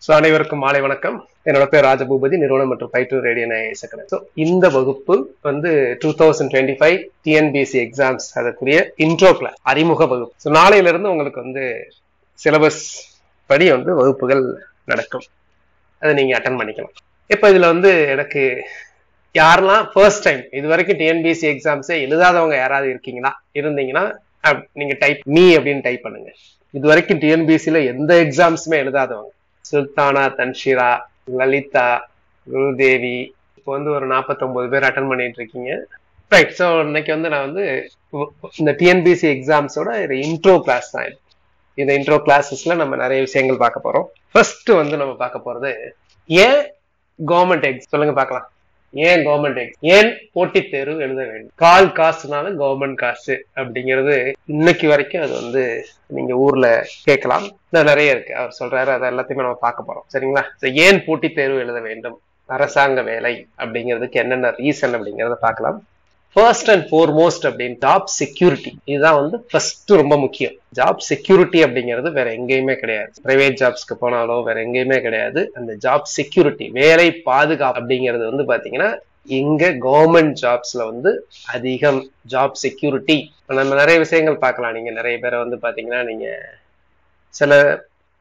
அனைவருக்கும் மாலை வணக்கம். என்னோட பேர் ராஜபூபதி, நிறுவனம் மற்றும் பயிற்று ரேடியன் ஐஏஎஸ் அகாடமி. இந்த வகுப்பு வந்து 2025 டிஎன்பிஎஸ்சி எக்ஸாம்ஸ் அதற்குரிய இன்ட்ரோ கிளாஸ், அறிமுக வகுப்பு. நாளையில இருந்து உங்களுக்கு வந்து சிலபஸ் படி வந்து வகுப்புகள் நடக்கும். அதை நீங்க அட்டன் பண்ணிக்கலாம். இப்ப இதுல வந்து எனக்கு யாரெல்லாம் ஃபர்ஸ்ட் டைம் இது வரைக்கும் டிஎன்பிஎஸ்சி எக்ஸாம்ஸே எழுதாதவங்க யாராவது இருந்தீங்கன்னா நீங்க டைப் மீ அப்படின்னு டைப் பண்ணுங்க. இது வரைக்கும் டிஎன்பிஎஸ்சில எந்த எக்ஸாம்ஸுமே எழுதாதவங்க, சுல்தானா, தன்ஷிரா, லலிதா, குருதேவி, இப்போ வந்து ஒரு 49 பேர் அட்டன் பண்ணிட்டு இருக்கீங்க. ரைட். ஸோ இன்னைக்கு வந்து நான் வந்து இந்த டிஎன்பிஎஸ்சி எக்ஸாம்ஸோட இன்ட்ரோ கிளாஸ் தான். இந்த இன்ட்ரோ கிளாஸஸ்ல நம்ம நிறைய விஷயங்கள் பார்க்க போறோம். ஃபர்ஸ்ட் வந்து நம்ம பார்க்க போறது ஏன் கவர்மெண்ட் எக்ஸாம். சொல்லுங்க பார்க்கலாம். ஏன் கவர்மெண்ட் எக்ஸாம், ஏன் போட்டித் தேர்வு எழுத வேண்டும்? கால் காசுனாலும் கவர்மெண்ட் காசு அப்படிங்கிறது இன்னைக்கு வரைக்கும் அது வந்து நீங்க ஊர்ல கேட்கலாம். நிறைய இருக்கு, அவர் சொல்றாரு. அதை எல்லாத்தையுமே நம்ம பார்க்க போறோம். சரிங்களா? ஏன் போட்டித் தேர்வு எழுத வேண்டும், அரசாங்க வேலை அப்படிங்கிறதுக்கு என்னென்ன ரீசன் அப்படிங்கிறத பார்க்கலாம். ஃபர்ஸ்ட் அண்ட் ஃபோர்மோஸ்ட் அப்படின்னு ஜாப் செக்யூரிட்டி. இதுதான் வந்து ஃபர்ஸ்ட் ரொம்ப முக்கியம். ஜாப் செக்யூரிட்டி அப்படிங்கிறது வேற எங்கேயுமே கிடையாது. பிரைவேட் ஜாப்ஸ்க்கு போனாலோ வேற எங்கேயுமே கிடையாது. அந்த ஜாப் செக்யூரிட்டி, வேலை பாதுகாப்பு அப்படிங்கிறது வந்து பாத்தீங்கன்னா இங்க கவர்மெண்ட் ஜாப்ஸ்ல வந்து அதிகம் ஜாப் செக்யூரிட்டி. நம்ம நிறைய விஷயங்கள் பார்க்கலாம். நீங்க நிறைய பேரை வந்து பாத்தீங்கன்னா நீங்க சில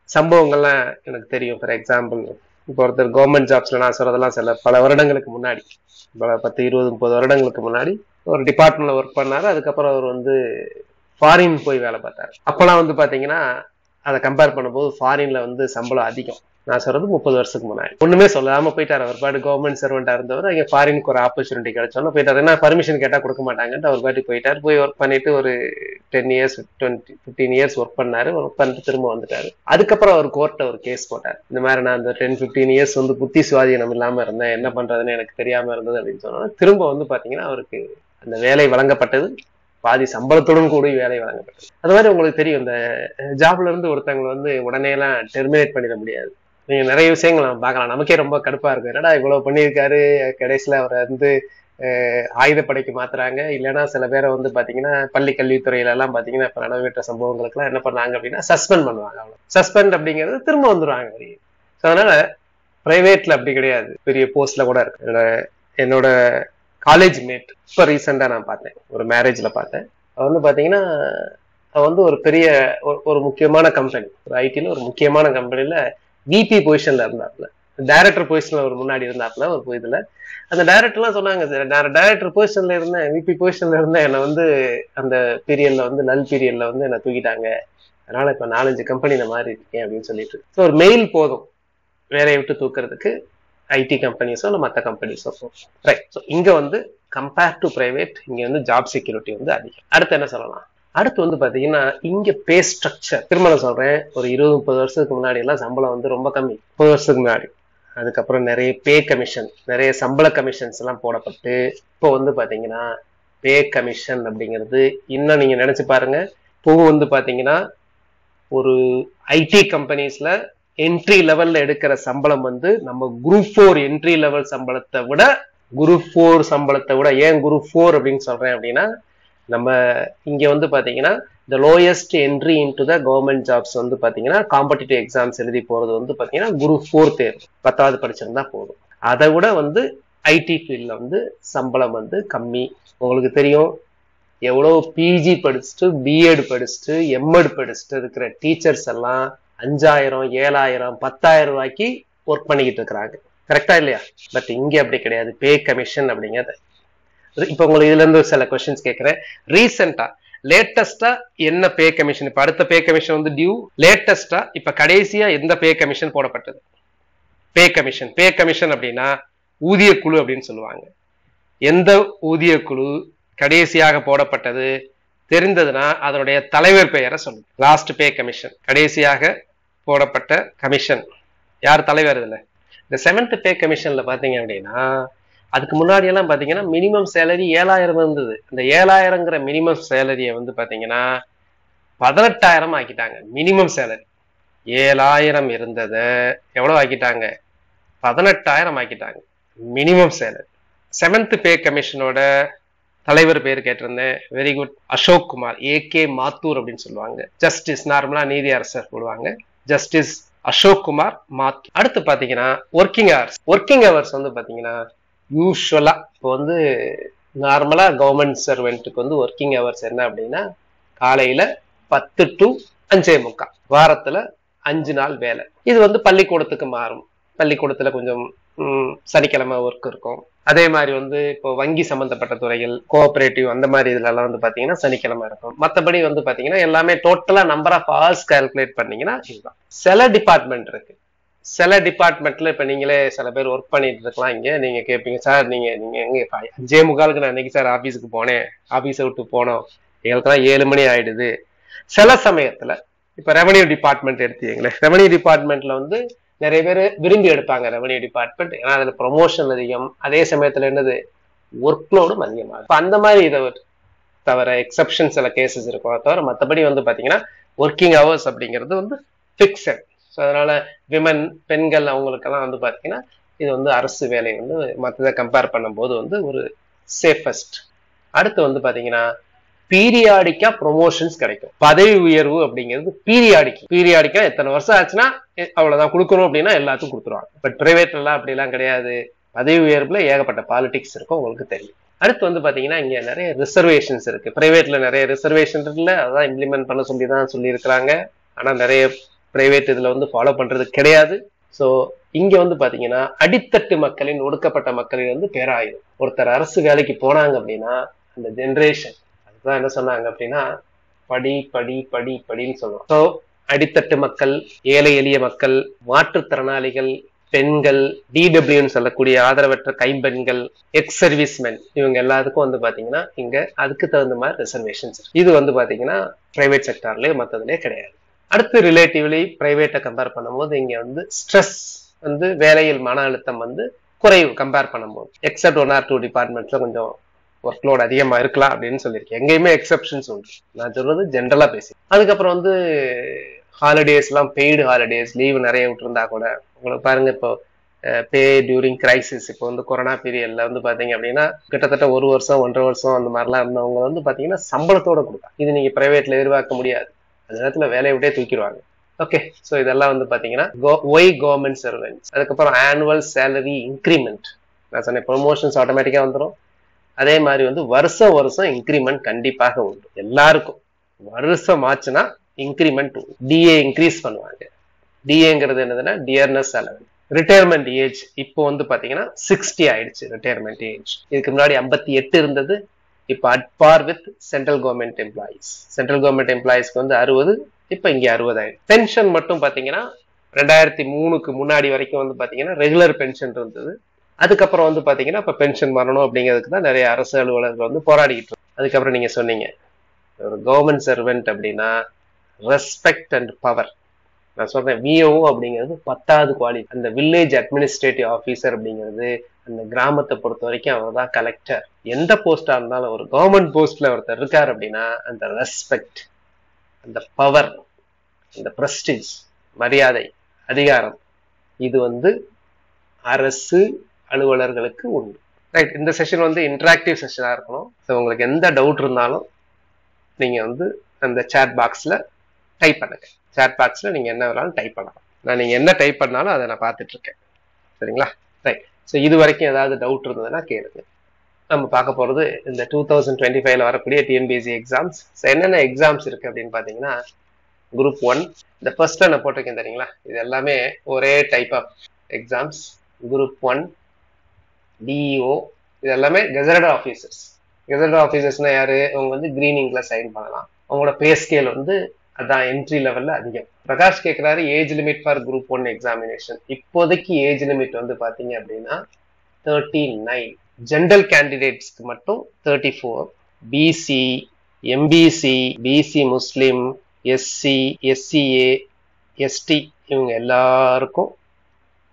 சம்பவங்கள்லாம் எனக்கு தெரியும். ஃபார் எக்ஸாம்பிள், இப்போ ஒருத்தர் கவர்மெண்ட் ஜாப்ஸ்ல, நான் சொல்றதெல்லாம் பல வருடங்களுக்கு முன்னாடி, 10, 20, 30 வருடங்களுக்கு முன்னாடி ஒரு டிபார்ட்மெண்ட்ல ஒர்க் பண்ணாரு. அதுக்கப்புறம் அவர் வந்து ஃபாரின் போய் வேலை பார்த்தாரு. அப்பெல்லாம் வந்து பாத்தீங்கன்னா அதை கம்பேர் பண்ணும்போது ஃபாரின்ல வந்து சம்பளம் அதிகம். நான் சொல்றது 30 வருஷத்துக்கு முன்னாடி. ஒண்ணுமே சொல்லாம போயிட்டாரு. அவர் பாட்டு கவர்மெண்ட் சர்வெண்டா இருந்தவர் அங்கே ஃபாரினுக்கு ஒரு ஆப்பர்ச்சுனிட்டி கிடைச்சோன்னு போயிட்டாரு. ஏன்னா பர்மிஷன் கேட்டா கொடுக்க மாட்டாங்கன்ட்டு அவர் பாட்டு போயிட்டாரு. போய் ஒர்க் பண்ணிட்டு ஒரு 10 இயர்ஸ் 15 இயர்ஸ் ஒர்க் பண்ணாரு. ஒர்க் பண்ணிட்டு திரும்ப வந்துட்டாரு. அதுக்கப்புறம் அவர் கோர்ட்ல ஒரு கேஸ் போட்டார். இந்த மாதிரி நான் அந்த 10-15 இயர்ஸ் வந்து புத்தி சுவாதீனம் இல்லாம இருந்தேன், என்ன பண்றதுன்னு எனக்கு தெரியாம இருந்தது அப்படின்னு சொன்னா திரும்ப வந்து பாத்தீங்கன்னா அவருக்கு அந்த வேலை வழங்கப்பட்டது. பாதி சம்பளத்துடன் கூட வேலை வழங்கப்பட்டது. அது மாதிரி உங்களுக்கு தெரியும், இந்த ஜாப்ல இருந்து ஒருத்தவங்களை வந்து உடனே எல்லாம் டெர்மினேட் பண்ணிட முடியாது. நீங்க நிறைய விஷயங்கள் நம்ம பார்க்கலாம். நமக்கே ரொம்ப கடுப்பா இருக்கும். என்னடா இவ்வளவு பண்ணியிருக்காரு, கடைசியில அவரை வந்து ஆயுதப்படைக்கு மாத்துறாங்க. இல்லைன்னா சில பேரை வந்து பாத்தீங்கன்னா பள்ளி கல்வித்துறையில எல்லாம் பாத்தீங்கன்னா இப்ப நடவடிக்கை சம்பவங்களுக்கு எல்லாம் என்ன பண்ணாங்க அப்படின்னா சஸ்பெண்ட் பண்ணுவாங்க. அவ்வளவு சஸ்பெண்ட் அப்படிங்கிறது திரும்ப வந்துருவாங்க. அதனால பிரைவேட்ல அப்படி கிடையாது. பெரிய போஸ்ட்ல கூட இருக்கு. என்னோட காலேஜ் மேட் இப்ப ரீசெண்டா நான் பார்த்தேன், ஒரு மேரேஜ்ல பார்த்தேன். அவ வந்து பாத்தீங்கன்னா அவ வந்து ஒரு பெரிய ஒரு முக்கியமான கம்பெனி, ஒரு ஐடில ஒரு முக்கியமான கம்பெனில விபி பொசிஷன்ல இருந்தாப்புல. டைரக்டர் பொசிஷன்ல ஒரு முன்னாடி இருந்தாப்புல ஒரு இதுல. அந்த டைரக்டர் எல்லாம் சொன்னாங்க, நான் டைரக்டர் பொசிஷன்ல இருந்தேன், விபி பொசிஷன்ல இருந்தேன், என்னை வந்து அந்த பீரியட்ல வந்து நல் பீரியட்ல வந்து என்ன தூக்கிட்டாங்க. அதனால இப்ப 4-5 கம்பெனி இந்த மாதிரி இருக்கேன் அப்படின்னு சொல்லிட்டு. ஒரு மெயில் போதும் வேலையை விட்டு தூக்குறதுக்கு, ஐடி கம்பெனிஸோ இல்லை மற்ற கம்பெனிஸோ. ரைட். ஸோ இங்க வந்து கம்பேர் டு பிரைவேட் இங்க வந்து ஜாப் செக்யூரிட்டி வந்து அதிகம். அடுத்து என்ன சொல்லலாம்? அடுத்து வந்து பாத்தீங்கன்னா இங்க பே ஸ்ட்ரக்சர். திரும்ப நான் சொல்றேன், ஒரு 20-30 வருஷத்துக்கு முன்னாடி எல்லாம் சம்பளம் வந்து ரொம்ப கம்மி. 30 வருஷத்துக்கு முன்னாடி. அதுக்கப்புறம் நிறைய பே கமிஷன், நிறைய சம்பள கமிஷன்ஸ் எல்லாம் போடப்பட்டு இப்போ வந்து பாத்தீங்கன்னா பே கமிஷன் அப்படிங்கிறது இன்னும் நீங்க நினைச்சு பாருங்க. இப்போ வந்து பாத்தீங்கன்னா ஒரு ஐடி கம்பெனிஸ்ல என்ட்ரி லெவல்ல எடுக்கிற சம்பளம் வந்து நம்ம குரூப் 4 என்ட்ரி லெவல் சம்பளத்தை விட, ஏன் குரூப் 4 அப்படின்னு சொல்றேன் அப்படின்னா, நம்ம இங்க வந்து பாத்தீங்கன்னா the lowest entry into the government jobs வந்து பாத்தீங்கன்னா காம்படிட்டிவ் எக்ஸாம்ஸ் எழுதி போறது வந்து பாத்தீங்கன்னா குரூப் 4 தேர்வு, 10வது படிச்சிருந்தா போதும். அதை விட வந்து ஐடி ஃபீல்ட்ல வந்து சம்பளம் வந்து கம்மி. உங்களுக்கு தெரியும் எவ்வளவு பிஜி படிச்சுட்டு, பிஎட் படிச்சுட்டு, எம்எட் படிச்சுட்டு இருக்கிற டீச்சர்ஸ் எல்லாம் 5000, 7000, 10,000 ரூபாய்க்கு ஒர்க் பண்ணிக்கிட்டு இருக்கிறாங்க. கரெக்டா இல்லையா? பட் இங்க அப்படி கிடையாது. பே கமிஷன் அப்படிங்கிறது. இப்ப உங்களுக்கு இதுல இருந்து சில கொஸ்டின்ஸ் கேட்கிறேன். ரீசெண்டா லேட்டஸ்டா என்ன பே கமிஷன்? இப்ப அடுத்த பே கமிஷன் வந்து டியூ. லேட்டஸ்டா இப்ப கடைசியா எந்த பே கமிஷன் போடப்பட்டது? பே கமிஷன் அப்படின்னா ஊதிய குழு அப்படின்னு சொல்லுவாங்க. எந்த ஊதிய குழு கடைசியாக போடப்பட்டது தெரிந்ததுன்னா அதனுடைய தலைவர் பெயரை சொல்லுங்க. லாஸ்ட் பே கமிஷன், கடைசியாக போடப்பட்ட கமிஷன், யார் தலைவர்? இதுல இந்த 7th பே கமிஷன்ல பாத்தீங்க அப்படின்னா அதுக்கு முன்னாடி எல்லாம் பாத்தீங்கன்னா மினிமம் சேலரி 7000 இருந்தது. இந்த 7000ங்கிற மினிமம் சேலரியை வந்து பாத்தீங்கன்னா 18,000 ஆக்கிட்டாங்க. மினிமம் சேலரி 7000 இருந்ததை எவ்வளவு ஆக்கிட்டாங்க? 18,000 ஆக்கிட்டாங்க மினிமம் சேலரி. 7th பே கமிஷனோட தலைவர் பேர் கேட்டிருந்தேன். Very good, Ashok Kumar, AK Mathur அப்படின்னு சொல்லுவாங்க. ஜஸ்டிஸ், நார்மலா நீதி அரசர் போடுவாங்க. ஜஸ்டிஸ் அசோக் குமார் மாத். அடுத்து பாத்தீங்கன்னா ஒர்க்கிங் ஹவர்ஸ் வந்து பாத்தீங்கன்னா யூஸ்வலா இப்போ வந்து நார்மலா கவர்மெண்ட் சர்வெண்ட்டுக்கு வந்து ஒர்க்கிங் ஹவர்ஸ் என்ன அப்படின்னா காலையில 10 to 5:45, வாரத்துல 5 நாள் வேலை. இது வந்து பள்ளிக்கூடத்துக்கு மாறும். பள்ளிக்கூடத்துல கொஞ்சம் சனிக்கிழமை ஒர்க் இருக்கும். அதே மாதிரி வந்து இப்போ வங்கி சம்பந்தப்பட்ட துறைகள், கோஆபரேட்டிவ் அந்த மாதிரி இதுல எல்லாம் வந்து பாத்தீங்கன்னா சனிக்கிழமை இருக்கும். மற்றபடி வந்து பாத்தீங்கன்னா எல்லாமே டோட்டலா நம்பர் ஆஃப் ஹவர்ஸ் கால்குலேட் பண்ணீங்கன்னா இதுதான். சில டிபார்ட்மெண்ட் இருக்கு. சில டிபார்ட்மெண்ட்ல இப்ப நீங்களே சில பேர் ஒர்க் பண்ணிட்டு இருக்கலாம். இங்க நீங்க கேட்பீங்க, சார் நீங்க எங்க 5:45 நான் இன்னைக்கு சார் ஆபீஸுக்கு போனேன், ஆபீஸை விட்டு போனோம், எங்களுக்கெல்லாம் 7 மணி ஆயிடுது. சில சமயத்துல இப்ப ரெவன்யூ டிபார்ட்மெண்ட் எடுத்தீங்களே, ரெவன்யூ டிபார்ட்மெண்ட்ல வந்து நிறைய பேர் விரும்பி எடுப்பாங்க ரெவன்யூ டிபார்ட்மெண்ட். ஏன்னா அதுல ப்ரொமோஷன் அதிகம், அதே சமயத்துல என்னது ஒர்க்லோடும் அதிகமாகும். இப்ப அந்த மாதிரி இதை தவிர எக்ஸப்ஷன் சில கேசஸ் இருக்கும். அதை தவிர மற்றபடி வந்து பாத்தீங்கன்னா ஒர்க்கிங் ஹவர்ஸ் அப்படிங்கிறது வந்து பிக்சட். ஸோ அதனால விமன், பெண்கள் அவங்களுக்கெல்லாம் வந்து பாத்தீங்கன்னா இது வந்து அரசு வேலை வந்து மற்றதை கம்பேர் பண்ணும்போது வந்து ஒரு சேஃபஸ்ட். அடுத்து வந்து பாத்தீங்கன்னா பீரியாடிக்கா ப்ரொமோஷன்ஸ் கிடைக்கும். பதவி உயர்வு அப்படிங்கிறது பீரியாடிக்கா எத்தனை வருஷம் ஆச்சுன்னா அவ்வளவுதான் கொடுக்கணும் அப்படின்னா எல்லாத்துக்கும் கொடுத்துருவாங்க. பட் பிரைவேட்ல எல்லாம் அப்படி எல்லாம் கிடையாது. பதவி உயர்வுல ஏகப்பட்ட பாலிடிக்ஸ் இருக்கும், உங்களுக்கு தெரியும். அடுத்து வந்து பாத்தீங்கன்னா இங்க நிறைய ரிசர்வேஷன்ஸ் இருக்கு. பிரைவேட்ல நிறைய ரிசர்வேஷன் இருக்குல்ல, அதான் இம்ப்ளிமெண்ட் பண்ண சொல்லிதான் சொல்லியிருக்கிறாங்க. ஆனா நிறைய பிரைவேட் இதுல வந்து ஃபாலோ பண்றது கிடையாது. சோ இங்க வந்து பாத்தீங்கன்னா அடித்தட்டு மக்களின், ஒடுக்கப்பட்ட மக்களின் வந்து பேராயிரும். ஒருத்தர் அரசு வேலைக்கு போனாங்க அப்படின்னா அந்த ஜெனரேஷன் அதுதான் என்ன சொன்னாங்க அப்படின்னா படி படி படி படின்னு சொல்லுவோம். ஸோ அடித்தட்டு மக்கள், ஏழை எளிய மக்கள், மாற்றுத்திறனாளிகள், பெண்கள், டிடபிள்யூன்னு சொல்லக்கூடிய ஆதரவற்ற கைம்பெண்கள், எக்ஸ் சர்வீஸ்மென், இவங்க எல்லாத்துக்கும் வந்து பாத்தீங்கன்னா இங்க அதுக்கு தகுந்த மாதிரி ரிசர்வேஷன்ஸ். இது வந்து பாத்தீங்கன்னா பிரைவேட் செக்டார்லயே மற்றதுலயே கிடையாது. அடுத்து ரிலேட்டிவ்லி பிரைவேட்டை கம்பேர் பண்ணும்போது இங்க வந்து ஸ்ட்ரெஸ் வந்து வேலையில் மன அழுத்தம் வந்து குறைவு கம்பேர் பண்ணும்போது. எக்ஸப்ட் 1 or 2 டிபார்ட்மெண்ட்ஸ்ல கொஞ்சம் ஒர்க்லோட் அதிகமா இருக்கலாம் அப்படின்னு சொல்லியிருக்கேன். எங்கேயுமே எக்ஸப்ஷன்ஸ் உண்டு, நான் சொல்றது ஜென்ரலா பேசி. அதுக்கப்புறம் வந்து ஹாலிடேஸ் எல்லாம், பெய்டு ஹாலிடேஸ், லீவு நிறைய விட்டுருந்தா கூட உங்களுக்கு பாருங்க, இப்போ பே டியூரிங் கிரைசிஸ், இப்போ வந்து கொரோனா பீரியட்ல வந்து பாத்தீங்க அப்படின்னா கிட்டத்தட்ட 1 வருஷம் 1.5 வருஷம் அந்த மாதிரிலாம் இருந்தவங்க வந்து பாத்தீங்கன்னா சம்பளத்தோட கொடுத்தாங்க. இது நீங்க பிரைவேட்ல எதிர்பார்க்க முடியாது. அந்த நேரத்துல வேலையை விட்டே தூக்கிடுவாங்க. ஓகே, ஸோ இதெல்லாம் வந்து பாத்தீங்கன்னா ஒய் கவர்மெண்ட் சர்வெண்ட்ஸ். அதுக்கப்புறம் ஆனுவல் சேலரி இன்க்ரிமெண்ட், நான் சொன்னேன் ப்ரொமோஷன்ஸ் ஆட்டோமேட்டிக்கா வந்துடும். அதே மாதிரி வந்து வருஷம் வருஷம் இன்க்ரிமெண்ட் கண்டிப்பாக உண்டு எல்லாருக்கும். வருஷம் ஆச்சுன்னா இன்க்ரிமெண்ட், டிஏ இன்க்ரீஸ் பண்ணுவாங்க. டிஏங்கிறது என்னதுன்னா டியர்னஸ் அலவன்ஸ். ரிட்டையர்மெண்ட் ஏஜ் இப்போ வந்து பாத்தீங்கன்னா 60 ஆயிடுச்சு ரிட்டையர்மெண்ட் ஏஜ். இதுக்கு முன்னாடி 58 இருந்தது. இப்ப at par with central government employees. Central government எம்ப்ளாயிஸ்க்கு வந்து 60, இப்ப இங்க 60 ஆயிடுச்சு. பென்ஷன் மட்டும் பாத்தீங்கன்னா 2003க்கு முன்னாடி வரைக்கும் வந்து பாத்தீங்கன்னா ரெகுலர் பென்ஷன் இருந்தது. அதுக்கப்புறம் வந்து பாத்தீங்கன்னா இப்ப பென்ஷன் வரணும் அப்படிங்கிறதுக்கு தான் நிறைய அரசு அலுவலர்கள் வந்து போராடிக்கிட்டு இருக்கு. அதுக்கப்புறம் நீங்க சொன்னீங்க ஒரு கவர்மெண்ட் சர்வெண்ட் அப்படின்னா ரெஸ்பெக்ட் அண்ட் பவர். நான் சொல்றேன் விஓஓ அப்படிங்கிறது 10வது குவாலிட்டி. அந்த வில்லேஜ் அட்மினிஸ்ட்ரேட்டிவ் ஆபீசர் அப்படிங்கிறது அந்த கிராமத்தை பொறுத்த வரைக்கும் அவர் தான் கலெக்டர். எந்த போஸ்டா இருந்தாலும் ஒரு கவர்மெண்ட் போஸ்ட்ல ஒருத்தர் இருக்கார் அப்படின்னா அந்த ரெஸ்பெக்ட், அந்த பவர், அந்த பிரஸ்டீஜ், மரியாதை, அதிகாரம், இது வந்து அரசு அலுவலர்களுக்கு உண்டு. ரைட், இந்த செஷன் வந்து இன்டராக்டிவ் செஷனா இருக்கணும். ஸோ உங்களுக்கு எந்த டவுட் இருந்தாலும் நீங்க வந்து அந்த சேட் பாக்ஸ்ல டைப் பண்ணுங்க. சேட் பாக்ஸ்ல நீங்க என்ன வேணாலும் டைப் பண்ணலாம். நீங்க என்ன டைப் பண்ணாலும் அதை நான் பார்த்துட்டு இருக்கேன். சரிங்களா? ரைட். ஸோ இது வரைக்கும் ஏதாவது டவுட் இருந்ததுன்னா கேளுங்க. நம்ம பார்க்க போறது இந்த 2025ல வரக்கூடிய டிஎன்பிஎஸ்சி எக்ஸாம்ஸ். என்னென்ன எக்ஸாம்ஸ் இருக்கு அப்படின்னு பாத்தீங்கன்னா குரூப் 1, இந்த ஃபர்ஸ்ட்ல நான் போட்டிருக்கேன் தெரியுங்களா, இது எல்லாமே ஒரே type of exams. Group 1, DEO, இது எல்லாமே கெசட்டட் ஆஃபீஸர்ஸ். கெசட்டட் ஆஃபீஸர்ஸ்னா யாரு? அவங்க வந்து கிரீன் இங்க்ல சைன் பண்ணலாம். அவங்களோட பே ஸ்கேல் வந்து அதான் என்ட்ரி லெவல்ல அதிகம். பிரகாஷ் கேட்கிறாரு age limit for group 1 examination. இப்போதைக்கு ஏஜ் லிமிட் வந்து பாத்தீங்க அப்படின்னா 39. ஜெனரல் கேண்டிடேட்ஸ்க்கு மட்டும் 34. பிசி, எம்பிசி, பிசி முஸ்லிம், எஸ்சி, எஸ்சிஏ, எஸ்டி இவங்க எல்லாருக்கும்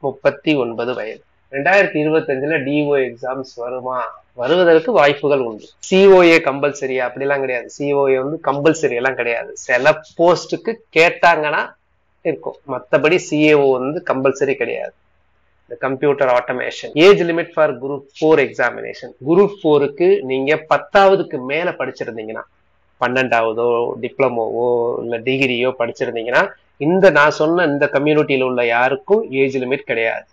39 வயது. 2025ல டிஓ எக்ஸாம்ஸ் வருமா? வருவதற்கு வாய்ப்புகள் உண்டு. சிஓஏ கம்பல்சரி அப்படிலாம் கிடையாது. சிஓஏ வந்து கம்பல்சரி எல்லாம் கிடையாது. சில போஸ்டுக்கு கேட்டாங்கன்னா இருக்கும், மற்றபடி சிஏஓ வந்து கம்பல்சரி கிடையாது. இந்த computer automation. Age limit for group 4 examination. Group 4க்கு நீங்க 10வதுக்கு மேல படிச்சிருந்தீங்கன்னா, 12வதோ டிப்ளமோவோ இல்ல டிகிரியோ படிச்சிருந்தீங்கன்னா இந்த நான் சொன்ன இந்த கம்யூனிட்டியில உள்ள யாருக்கும் ஏஜ் லிமிட் கிடையாது.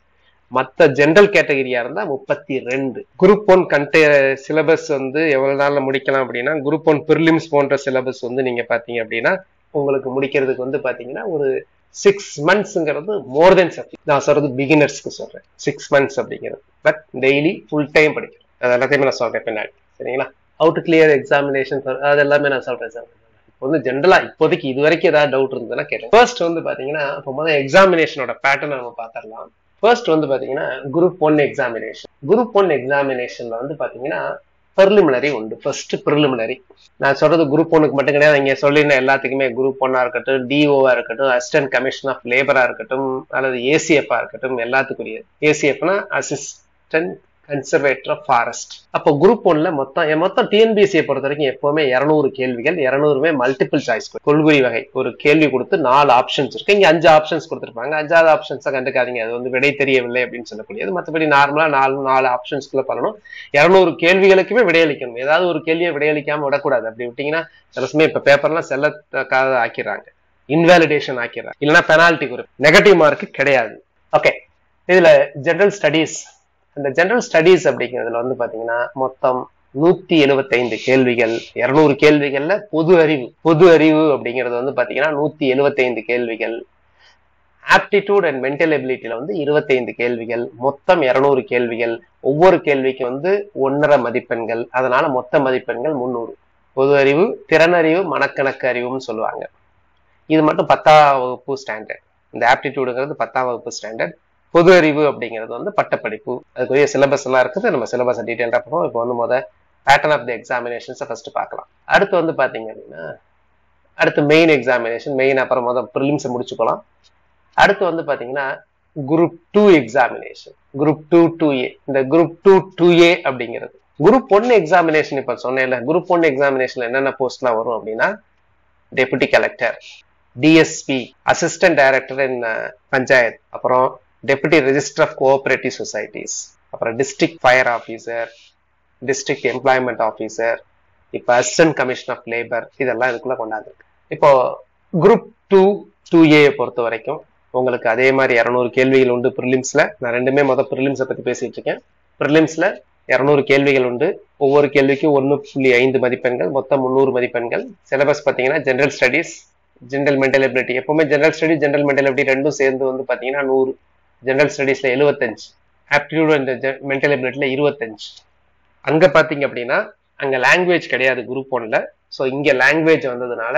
மற்ற ஜெனரல் கேட்டகரியா இருந்தா 32. குரூப் 1 சிலபஸ் வந்து எவ்வளவு நாள்ல முடிக்கலாம் அப்படின்னா, குரூப் 1 பிரிலிம்ஸ் போன்ற சிலபஸ் வந்து நீங்க பாத்தீங்க அப்படின்னா உங்களுக்கு முடிக்கிறதுக்கு வந்து பாத்தீங்கன்னா ஒரு 6 monthsங்கிறது மோர் தென் சஃபிஷியன்ட். நான் சொல்றது பிகினர்ஸ்க்கு சொல்றேன் 6 months அப்படிங்கிறது. பட் டெய்லி ஃபுல் டைம் படிக்கணும். அது எல்லாத்தையுமே நான் சொல்றேன் பின்னாடி, சரிங்களா? ஹவு டு கிளியர் எக்ஸாமினேஷன், அது எல்லாமே நான் சொல்றேன் சார். இப்போ வந்து ஜென்ரலா இப்போதைக்கு இது வரைக்கும் ஏதாவது டவுட் இருந்ததுன்னா கேட்டேன். ஃபர்ஸ்ட் வந்து பாத்தீங்கன்னா இப்போ முதல்ல எக்ஸாமினேஷனோட பேட்டர்ன் நம்ம பாத்திரலாம். ஃபர்ஸ்ட் வந்து பாத்தீங்கன்னா குரூப் 1 எக்ஸாமினேஷன். குரூப் 1 எக்ஸாமினேஷன்ல வந்து பாத்தீங்கன்னா பிரிலிமினரி உண்டு. First preliminary. நான் சொல்றது குரூப் 1க்கு மட்டும் கிடையாது, இங்க சொல்லிருந்த எல்லாத்துக்குமே குரூப் 1 இருக்கட்டும், டிஓவா இருக்கட்டும், அசிஸ்டன்ட் கமிஷன் ஆஃப் லேபரா இருக்கட்டும், அல்லது ஏசிஎஃப் இருக்கட்டும், எல்லாத்துக்குரிய. ஏசிஎஃப்னா அசிஸ்டன்ட் கன்சர்வேட்டர் ஆஃப் ஃபாரஸ்ட். அப்போ குரூப் 1ல மொத்தம் டிஎன்பிஎஸ்சியை பொறுத்த வரைக்கும் எப்பவுமே 200 கேள்விகள், 200மே மல்டிபிள் சாய்ஸ், கொள்குறி வகை. ஒரு கேள்வி கொடுத்து 4 ஆப்ஷன்ஸ் இருக்கு. இங்க 5 ஆப்ஷன்ஸ் கொடுத்துருப்பாங்க. 5வது ஆப்ஷன்ஸா கண்டுக்காதீங்க, அது வந்து விடை தெரியவில்லை அப்படின்னு சொல்லக்கூடியது. மற்றபடி நார்மலா 4 ஆப்ஷன்ஸ்குள்ள பண்ணணும். 200 கேள்விகளுக்குமே விடையளிக்கணும். ஏதாவது ஒரு கேள்வியை விடையளிக்காம விடக்கூடாது. அப்படி விட்டீங்கன்னா சில சமயம் இப்ப பேப்பர்லாம் செல்லக்காக ஆக்கிடுறாங்க, இன்வாலிடேஷன் ஆக்கிடுறாங்க, இல்லைன்னா பெனால்டி குரூப், நெகட்டிவ் மார்க் கிடையாது. ஓகே, இதுல ஜெனரல் ஸ்டடீஸ். இந்த ஜெனரல் ஸ்டடீஸ் அப்படிங்கிறதுல வந்து பாத்தீங்கன்னா மொத்தம் 175 கேள்விகள், 200 கேள்விகள்ல பொது அறிவு அப்படிங்கிறது வந்து பாத்தீங்கன்னா 175 கேள்விகள். ஆப்டிடியூட் அண்ட் மென்டல் எபிலிட்டியில வந்து 25 கேள்விகள், மொத்தம் 200 கேள்விகள். ஒவ்வொரு கேள்விக்கு வந்து 1.5 மதிப்பெண்கள். அதனால மொத்த மதிப்பெண்கள் 300. பொது அறிவு, திறனறிவு, மனக்கணக்கு அறிவுன்னு சொல்லுவாங்க. இது மட்டும் 10ஆம் வகுப்பு ஸ்டாண்டர்ட். இந்த ஆப்டிடியூடுங்கிறது 10ஆம் வகுப்பு ஸ்டாண்டர்ட். பொது அறிவு அப்படிங்கிறது வந்து பட்டப்படிப்பு. அதுக்குரிய சிலபஸ் எல்லாம் இருக்குது. நம்ம சிலபஸ் டீடைல்டா பார்ப்போம். இப்போ வந்து பேட்டர்ன் ஆஃப் தி எக்ஸாமினேஷன்ஸை ஃபர்ஸ்ட் பார்க்கலாம். அடுத்து வந்து பாத்தீங்க அப்படின்னா அடுத்து மெயின் எக்ஸாமினேஷன், மெயின் அப்புறம் ப்ரிலிம்ஸை முடிச்சுக்கலாம். அடுத்து வந்து பாத்தீங்கன்னா குரூப் 2 எக்ஸாமினேஷன், குரூப் 2 2A. இந்த குரூப் 2 2A அப்படிங்கிறது குரூப் 1 எக்ஸாமினேஷன். இப்ப சொன்னேன்ல, குரூப் 1 எக்ஸாமினேஷன்ல என்னென்ன போஸ்ட்லாம் வரும் அப்படின்னா, deputy collector, DSP, assistant director in panchayat, அப்புறம் deputy register of cooperative societies, அப்புறம் district fire officer, district employment officer, இப்ப அசிஸ்டன்ட் கமிஷன் ஆஃப் லேபர், இதெல்லாம் இதுக்குள்ள கொண்டாந்துருக்கு. இப்போ குரூப் 2 2A பொறுத்த வரைக்கும் உங்களுக்கு அதே மாதிரி 200 கேள்விகள் உண்டு ப்ரிலிம்ஸ்ல. நான் ரெண்டுமே ப்ரிலிம்ஸை பத்தி பேசிட்டு இருக்கேன். ப்ரிலிம்ஸ்ல 200 கேள்விகள் உண்டு. ஒவ்வொரு கேள்விக்கும் 1.5 மதிப்பெண்கள், மொத்தம் 300 மதிப்பெண்கள். சிலபஸ் பாத்தீங்கன்னா general studies, general mental ability. எப்பவுமே general study, general mental ability ரெண்டும் சேர்ந்து வந்து பாத்தீங்கன்னா 100. ஜெனரல் ஸ்டடீஸ்ல 75, ஆப்டிடியூட் அண்ட் மென்டல் எபிலிட்டில 25. அங்க பாத்தீங்க அப்படின்னா அங்க லாங்குவேஜ் கிடையாது குரூப் 1ல. ஸோ இங்க லாங்குவேஜ் வந்ததுனால,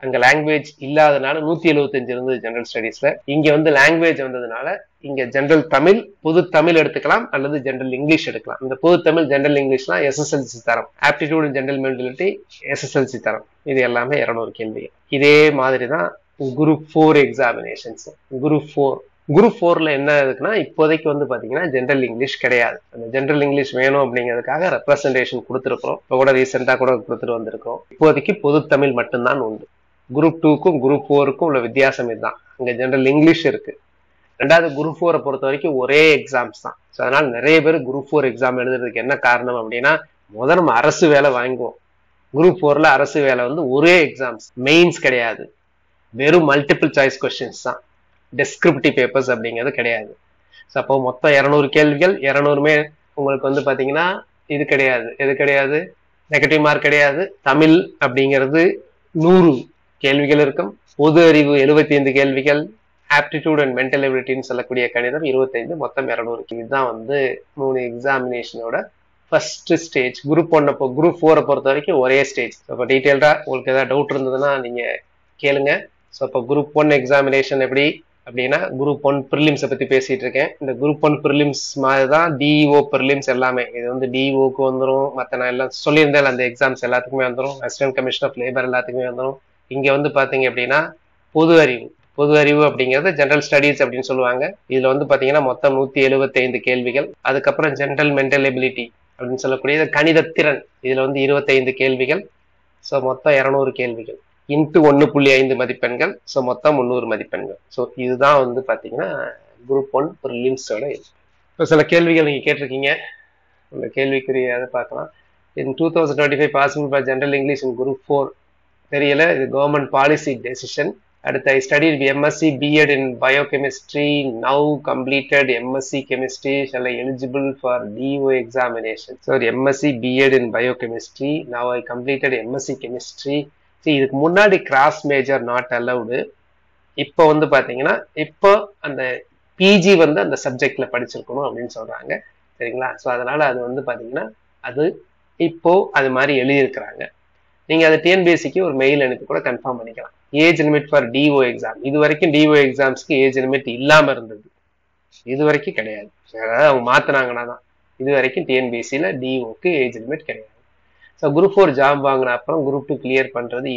அங்க லாங்குவேஜ் இல்லாதனால 175 இருந்தது ஜெனரல் ஸ்டடீஸ்ல. இங்க வந்து லாங்குவேஜ் வந்ததுனால இங்க ஜெனரல் தமிழ், பொது தமிழ் எடுத்துக்கலாம், அல்லது ஜெனரல் இங்கிலீஷ் எடுக்கலாம். இந்த பொது தமிழ், ஜெனரல் இங்கிலீஷ்லாம் எஸ்எஸ்எல்சி தரம். Aptitude and general mentality SSLC தரம். இது எல்லாமே 200 கேள்வி. இதே மாதிரிதான் குரூப் 4 எக்ஸாமினேஷன்ஸ். குரூப் 4ல என்ன இருக்குன்னா, இப்போதைக்கு வந்து பாத்தீங்கன்னா ஜெனரல் இங்கிலீஷ் கிடையாது. அந்த ஜெனரல் இங்கிலீஷ் வேணும் அப்படிங்கிறதுக்காக ரெப்ரசன்டேஷன் கொடுத்துருக்கோம். இப்போ கூட ரீசெண்டா கூட கொடுத்துட்டு வந்திருக்கோம். இப்போதைக்கு பொது தமிழ் மட்டும்தான் உண்டு. குரூப் 2க்கும் குரூப் 4க்கும் உள்ள வித்தியாசம் இதுதான். அங்க ஜெனரல் இங்கிலீஷ் இருக்கு. ரெண்டாவது குரூப் 4 பொறுத்த வரைக்கும் ஒரே எக்ஸாம்ஸ் தான். ஸோ அதனால நிறைய பேர் குரூப் 4 எக்ஸாம் எழுதுறதுக்கு என்ன காரணம் அப்படின்னா, முதல்ல நம்ம அரசு வேலை வாங்குவோம். குரூப் 4ல அரசு வேலை வந்து ஒரே எக்ஸாம்ஸ், மெயின்ஸ் கிடையாது, வெறும் மல்டிபிள் சாய்ஸ் கொஸ்டின்ஸ் தான். டெஸ்கிரிப்டிவ் பேப்பர்ஸ் அப்படிங்கிறது கிடையாது. ஸோ அப்போ மொத்தம் 200 கேள்விகள், 200மே உங்களுக்கு வந்து பாத்தீங்கன்னா இது கிடையாது, எது கிடையாது, நெகட்டிவ் மார்க் கிடையாது. தமிழ் அப்படிங்கிறது 100 கேள்விகள் இருக்கும். பொது அறிவு 75 கேள்விகள், ஆப்டிடியூட் அண்ட் மென்டல் எபிலிட்டின்னு சொல்லக்கூடிய கணிதம் 25, மொத்தம் 200. இதுதான் வந்து 3 எக்ஸாமினேஷனோட ஃபர்ஸ்ட் ஸ்டேஜ். குரூப் 1. இப்போ குரூப் 4 பொறுத்த வரைக்கும் ஒரே ஸ்டேஜ். இப்போ டீட்டெயில்டா உங்களுக்கு ஏதாவது டவுட் இருந்ததுன்னா நீங்க கேளுங்க. ஸோ இப்போ குரூப் 1 எக்ஸாமினேஷன் எப்படி அப்படின்னா, குரூப் 1 ப்ரிலிம்ஸை பத்தி பேசிட்டு இருக்கேன். இந்த குரூப் 1 ப்ரிலிம்ஸ் மாதிரி தான் டிஇஓ ப்ரிலிம்ஸ் எல்லாமே. இது வந்து டிஇஓக்கு வந்துடும், மற்ற நான் எல்லாம் சொல்லியிருந்தேன் அந்த எக்ஸாம்ஸ் எல்லாத்துக்குமே வந்துடும். அசிஸ்டன்ட் கமிஷன் ஆஃப் லேபர் எல்லாத்துக்குமே வந்துடும். இங்க வந்து பாத்தீங்க அப்படின்னா பொது அறிவு அப்படிங்கிறது ஜெனரல் ஸ்டடீஸ் அப்படின்னு சொல்லுவாங்க. இதுல வந்து பாத்தீங்கன்னா மொத்தம் 175 கேள்விகள். அதுக்கப்புறம் ஜெனரல் மென்டல் எபிலிட்டி அப்படின்னு சொல்லக்கூடிய கணிதத்திறன், இதுல வந்து 25 கேள்விகள். ஸோ மொத்தம் 200 கேள்விகள் இன்ட்டு 1.5 மதிப்பெண்கள். ஸோ மொத்தம் 300 மதிப்பெண்கள். ஸோ இதுதான் வந்து பாத்தீங்கன்னா குரூப் 1 ப்ரிலிம்ஸோட இது. இப்போ சில கேள்விகள் நீங்க கேட்டிருக்கீங்க, அந்த கேள்விக்குரிய அதை பார்க்கலாம். இன் 2025 possible for general English in group 4 தெரியல, இது கவர்மெண்ட் பாலிசி டெசிஷன். அடுத்து I studied MSc B.Ed in biochemistry, now completed MSc chemistry, shall I eligible for DO examination? So MSc B.Ed in biochemistry, now I completed MSc chemistry. See, இதுக்கு முன்னாடி cross major not allowed. இப்போ வந்து பாத்தீங்கன்னா இப்போ அந்த PG வந்து அந்த சப்ஜெக்ட்ல படிச்சிருக்கணும் அப்படின்னு சொல்றாங்க. சரிங்களா? ஸோ அதனால அது வந்து பாத்தீங்கன்னா அது இப்போ அது மாதிரி எழுதியிருக்கிறாங்க. நீங்க அதை டிஎன்பிஎஸ்சிக்கு ஒரு மெயில் அனுப்பி கூட கன்ஃபார்ம் பண்ணிக்கலாம். Age limit for DO exam, இது வரைக்கும் டிஓ எக்ஸாம்ஸ்க்கு ஏஜ் லிமிட் இல்லாம இருந்தது, இது வரைக்கும் கிடையாது. அதாவது அவங்க மாத்தினாங்கன்னா தான். இது வரைக்கும் டிஎன்பிஎஸ்சியில டிஓக்கு ஏஜ் லிமிட் கிடையாது. ஸோ குரூப் 4 ஜாப் வாங்கின அப்புறம் குரூப் 2 கிளியர் பண்றது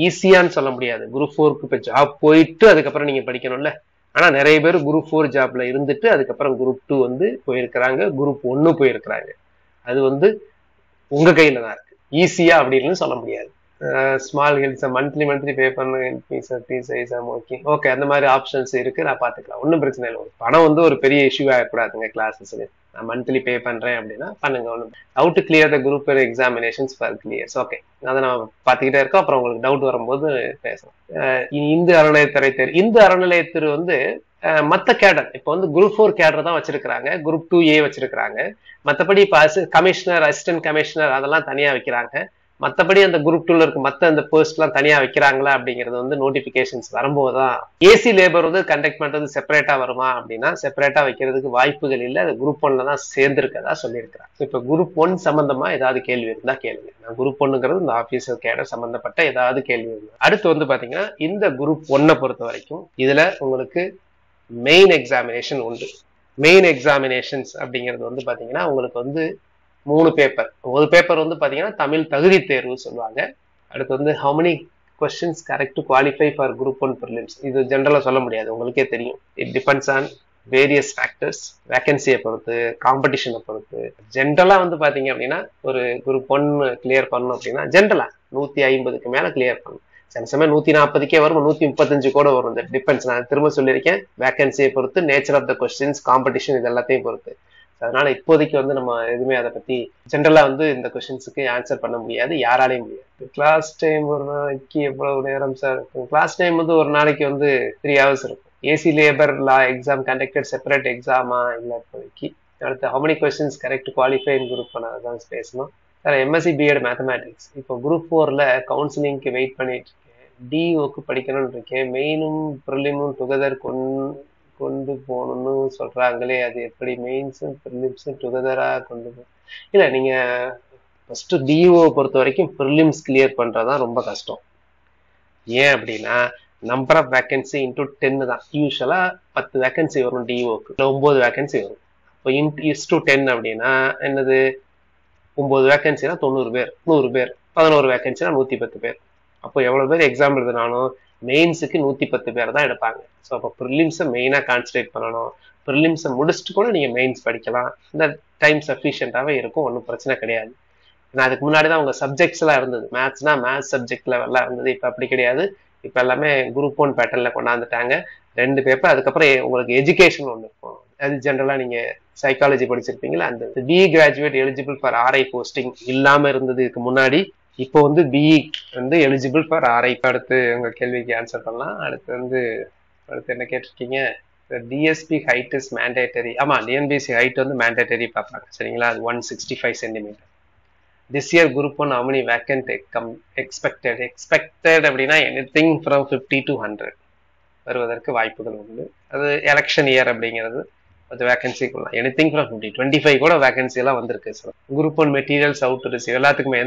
ஈஸியான்னு சொல்ல முடியாது. குரூப் 4க்கு இப்போ ஜாப் போயிட்டு அதுக்கப்புறம் நீங்க படிக்கணும்ல. ஆனா நிறைய பேர் குரூப் 4 ஜாப்ல இருந்துட்டு அதுக்கப்புறம் குரூப் 2 வந்து போயிருக்கிறாங்க, குரூப் 1 போயிருக்கிறாங்க. அது வந்து உங்க கையில தான் இருக்கு. ஈஸியா அப்படின்னு சொல்ல முடியாது. ஸ்மால் ஹில்ஸ் மந்த்லி பே பண்ண ஓகே அந்த மாதிரி ஆப்ஷன்ஸ் இருக்கு, நான் பாத்துக்கலாம், ஒன்றும் பிரச்சனை இல்லை. பணம் வந்து ஒரு பெரிய இஷ்யூ ஆகக்கூடாதுங்க கிளாஸஸ்ல. நான் மந்த்லி பே பண்றேன் அப்படின்னா பண்ணுங்க, ஒன்றும் how to clear the group examinations for clears. Okay, அதை நான் பார்த்துக்கிட்டே இருக்கோம். அப்புறம் உங்களுக்கு டவுட் வரும்போது பேசலாம். இந்து அறநிலையத்துறை வந்து மத்த கேடர் இப்ப வந்து குரூப் 4 கேடர் தான் வச்சிருக்காங்க, குரூப் 2A வச்சிருக்காங்க. மத்தபடி இப்ப கமிஷனர், அசிஸ்டன்ட் கமிஷனர் அதெல்லாம் தனியா வைக்கிறாங்க. மத்தபடி அந்த குரூப் 2ல இருக்க மத்த அந்த போஸ்ட் எல்லாம் தனியா வைக்கிறாங்களா அப்படிங்கிறது வந்து நோட்டிபிகேஷன்ஸ் வரும்போதுதான். ஏசி லேபர் வந்து கண்டக்ட் பண்றது செப்பரேட்டா வருமா அப்படின்னா செப்பரேட்டா வைக்கிறதுக்கு வாய்ப்புகள் இல்லை. அது குரூப் 1ல தான் சேர்ந்திருக்கதா சொல்லியிருக்கிறாங்க. இப்ப குரூப் 1 சம்பந்தமா ஏதாவது கேள்வி இருந்தா கேளுங்க. நான் குரூப் 1ங்கிறது இந்த ஆபீசர் கேடர் சம்பந்தப்பட்ட ஏதாவது கேள்வி இருந்தா. அடுத்து வந்து பாத்தீங்கன்னா இந்த குரூப் 1 பொறுத்த வரைக்கும் இதுல உங்களுக்கு மெயின் எக்ஸாமினேஷன் உண்டு. மெயின் எக்ஸாமினேஷன்ஸ் அப்படிங்கிறது வந்து பாத்தீங்கன்னா உங்களுக்கு வந்து 3 பேப்பர். ஒரு பேப்பர் வந்து பாத்தீங்கன்னா தமிழ் தகுதி தேர்வு சொல்லுவாங்க. அடுத்து வந்து how many questions correct to qualify for group 1 prelims. இது ஜெனரலா சொல்ல முடியாது, உங்களுக்கே தெரியும். it depends on various factors, வேகன்சியை பொறுத்து, காம்படிஷனை பொறுத்து. ஜென்ரலா வந்து பாத்தீங்க அப்படின்னா ஒரு குரூப் 1 கிளியர் பண்ணணும் அப்படின்னா ஜென்ரலா 150க்கு மேல கிளியர் பண்ணணும். சில சமயம் 140க்கே வரும், 135 கூட வரும். டிபெண்ட்ஸ். நான் திரும்ப சொல்லியிருக்கேன், வேகன்சியை பொறுத்து, nature of the questions, competition, இது எல்லாத்தையும் பொறுத்து. அதனால இப்போதைக்கு வந்து நம்ம எதுவுமே அதை பத்தி ஜென்ரலா வந்து இந்த கொஸ்டின்ஸுக்கு ஆன்சர் பண்ண முடியாது, யாராலையும் முடியாது. கிளாஸ் டைம் ஒரு நாளைக்கு எவ்வளவு நேரம் சார் இருக்கும்? கிளாஸ் டைம் வந்து ஒரு நாளைக்கு வந்து 3 hours இருக்கும். AC labour law exam conducted separate எக்ஸாமா இல்லை இப்போதைக்கு. அடுத்து how many questions correct to qualify in group 1 அதான் பேசணும். சார் எம்எஸ்சி பிஎட் மேத்தமேட்டிக்ஸ் இப்போ குரூப் 4ல கவுன்சிலிங்க்கு வெயிட் பண்ணிட்டு இருக்கேன். டிஓக்கு படிக்கணும்னு இருக்கேன். மெயினும் ப்ரிலிமும் டுகெதர் கொண்டு போகணும்னு சொல்றாங்களே, அது எப்படி மெயின்ஸும் ப்ரிலிம்ஸும் டுகெதரா கொண்டு போ? இல்ல, நீங்க ஃபர்ஸ்ட் டிஓ பொறுத்த வரைக்கும் ப்ரிலிம்ஸ் கிளியர் பண்றதுதான் ரொம்ப கஷ்டம். ஏன் அப்படின்னா நம்பர் ஆஃப் வேகன்சி இன்டூ 10 தான். யூஸ்வலா 10 வேகன்சி வரும் டிஓக்கு, 9 வேகன்சி வரும். இப்போ இன்டூ 10 அப்படின்னா என்னது? 9 வேகன்சினா 90 பேர், 100 பேர், 11 வேகன்சினா 110 பேர். அப்போ எவ்வளவு பேர் எக்ஸாம் எழுதினாலும் மெயின்ஸுக்கு 110 பேர் தான் எடுப்பாங்க. ஸோ அப்போ ப்ரிலிம்ஸை மெயினா கான்சன்ட்ரேட் பண்ணணும். ப்ரிலிம்ஸை முடிச்சுட்டு கூட நீங்க மெயின்ஸ் படிக்கலாம். இந்த டைம் சஃபிஷியன்டாவே இருக்கும், ஒன்றும் பிரச்சனை கிடையாது. நான் அதுக்கு முன்னாடி தான் உங்க சப்ஜெக்ட்ஸ் எல்லாம் இருந்தது. மேத்ஸ்னா மேத்ஸ் சப்ஜெக்ட் லெவல்லாம் இருந்தது. இப்போ அப்படி கிடையாது. இப்போ எல்லாமே குரூப் 1 பேட்டர்ல கொண்டாந்துட்டாங்க. 2 பேப்பர். அதுக்கப்புறம் உங்களுக்கு எஜுகேஷன் ஒன்று இருக்கும். அது ஜென்ரலா நீங்க சைக்காலஜி படிச்சிருப்பீங்களா, அந்த B graduate eligible for RI posting இல்லாம இருந்தது இதுக்கு முன்னாடி. இப்போ வந்து பிஇ வந்து எலிஜிபிள் ஃபார் ஆர்ஐ. அடுத்து உங்க கேள்விக்கு ஆன்சர் பண்ணலாம். அடுத்து என்ன கேட்டிருக்கீங்க? DSP height is mandatory. ஆமா, டிஎன்பிஎஸ்சி ஹைட் வந்து மேண்டேட்டரி பார்ப்பாங்க. சரிங்களா? அது 165 centimetre. This year group 1 how many vacant expected அப்படின்னா anything from 50 to 100 வருவதற்கு வாய்ப்புகள் உண்டு. அது எலெக்ஷன் இயர் அப்படிங்கிறது அது வேகன்சி எனிதிங் ஃப்ரம் 50, 25 கூட வேகன்சி எல்லாம் வந்திருக்கு. Group 1 materials out to receive எல்லாத்துக்குமே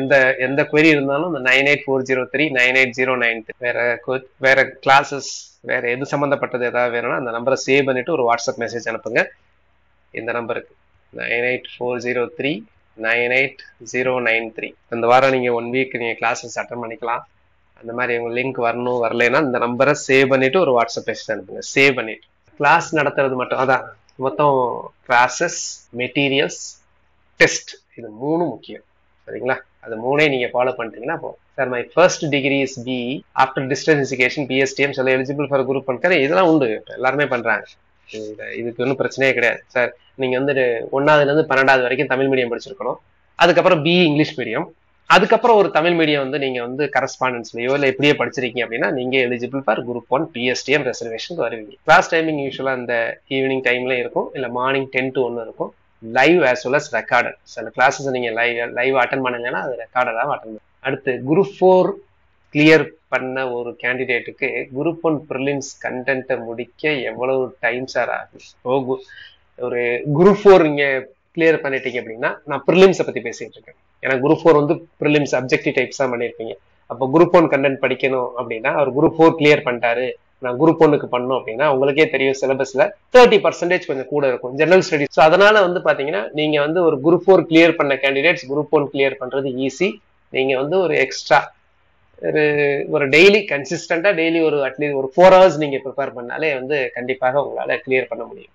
எந்த query இருந்தாலும் இந்த 98403 98093 வேற கிளாஸஸ் வேற எது சம்பந்தப்பட்டது ஏதாவது வேணும்னா அந்த நம்பரை சேவ் பண்ணிட்டு ஒரு வாட்ஸ்அப் மெசேஜ் அனுப்புங்க. இந்த நம்பருக்கு 98403 98093. இந்த வாரம் நீங்க 1 வீக் நீங்க கிளாஸஸ் அட்டன் பண்ணிக்கலாம். அந்த மாதிரி உங்க லிங்க் வரணும், வரலைன்னா இந்த நம்பரை சேவ் பண்ணிட்டு ஒரு வாட்ஸ்அப் மெசேஜ் அனுப்புங்க. சேவ் பண்ணிட்டு கிளாஸ் நடத்துறது மட்டும் அதான் மொத்தம் கிளாஸஸ், மெட்டீரியல்ஸ், டெஸ்ட், இது 3 முக்கியம். சரிங்களா? அது 3 நீங்க ஃபாலோ பண்ணிட்டீங்கன்னா போதும். Sir my first degree is B after distance education PSTM சொல்ல எலிஜிபிள் ஃபார் குரூப் பண்ணுற இதெல்லாம் உண்டு, எல்லாருமே பண்றாங்க. இதுக்கு ஒன்றும் பிரச்சனையே கிடையாது. சார் நீங்க வந்து 1ஆவதுல இருந்து 12ஆவது வரைக்கும் தமிழ் மீடியம் படிச்சிருக்கணும். அதுக்கப்புறம் பிஇ இங்கிலீஷ் மீடியம், அதுக்கப்புறம் ஒரு தமிழ் மீடியம் வந்து நீங்க வந்து கரஸ்பாண்டன்ஸ்லயோ இல்ல எப்படியே படிச்சிருக்கீங்க அப்படின்னா நீங்க eligible for group 1 PSTM reservation வருவீங்க. கிளாஸ் டைமிங் யூஸ்வலா இந்த ஈவினிங் டைம்ல இருக்கும், இல்ல மார்னிங் 10 to 1 இருக்கும். Live as well as recorded. சில கிளாஸஸ் நீங்க லைவ் அட்டன் பண்ணலைன்னா அது ரெக்கார்டடாக அட்டன் பண்ணுங்க. அடுத்து குரூப் 4 கிளியர் பண்ண ஒரு கேண்டிடேட்டுக்கு குரூப் 1 ப்ரிலிம்ஸ் கண்டென்ட்டை முடிக்க எவ்வளவு டைம் சார் ஆகும்? ஒரு குரூப் 4 நீங்க கிளியர் பண்ணிட்டீங்க அப்படின்னா, நான் ப்ரிலிம்ஸை பத்தி பேசிட்டு இருக்கேன். ஏன்னா குரூப் 4 வந்து ப்ரிலிம்ஸ் அப்ஜெக்டிவ் டைப்ஸ் தான் பண்ணியிருப்பீங்க. அப்போ குரூப் 1 கண்டென்ட் படிக்கணும் அப்படின்னா அவர் குரூப் 4 கிளியர் பண்ணிட்டாரு, நான் குரூப் 1க்கு பண்ணணும் அப்படின்னா உங்களுக்கே தெரியும் சிலபஸ்ல 30% கொஞ்சம் கூட இருக்கும் ஜெனரல் ஸ்டடிஸ். ஸோ அதனால வந்து பாத்தீங்கன்னா நீங்க வந்து ஒரு குரூப் 4 கிளியர் பண்ண கேண்டிடேட்ஸ் குரூப் 1 கிளியர் பண்றது ஈஸி. நீங்க வந்து ஒரு எக்ஸ்ட்ரா ஒரு டெய்லி கன்சிஸ்டண்டா டெய்லி ஒரு அட்லீஸ்ட் ஒரு 4 hours நீங்க ப்ரிப்பேர் பண்ணாலே வந்து கண்டிப்பாக உங்களால கிளியர் பண்ண முடியும்.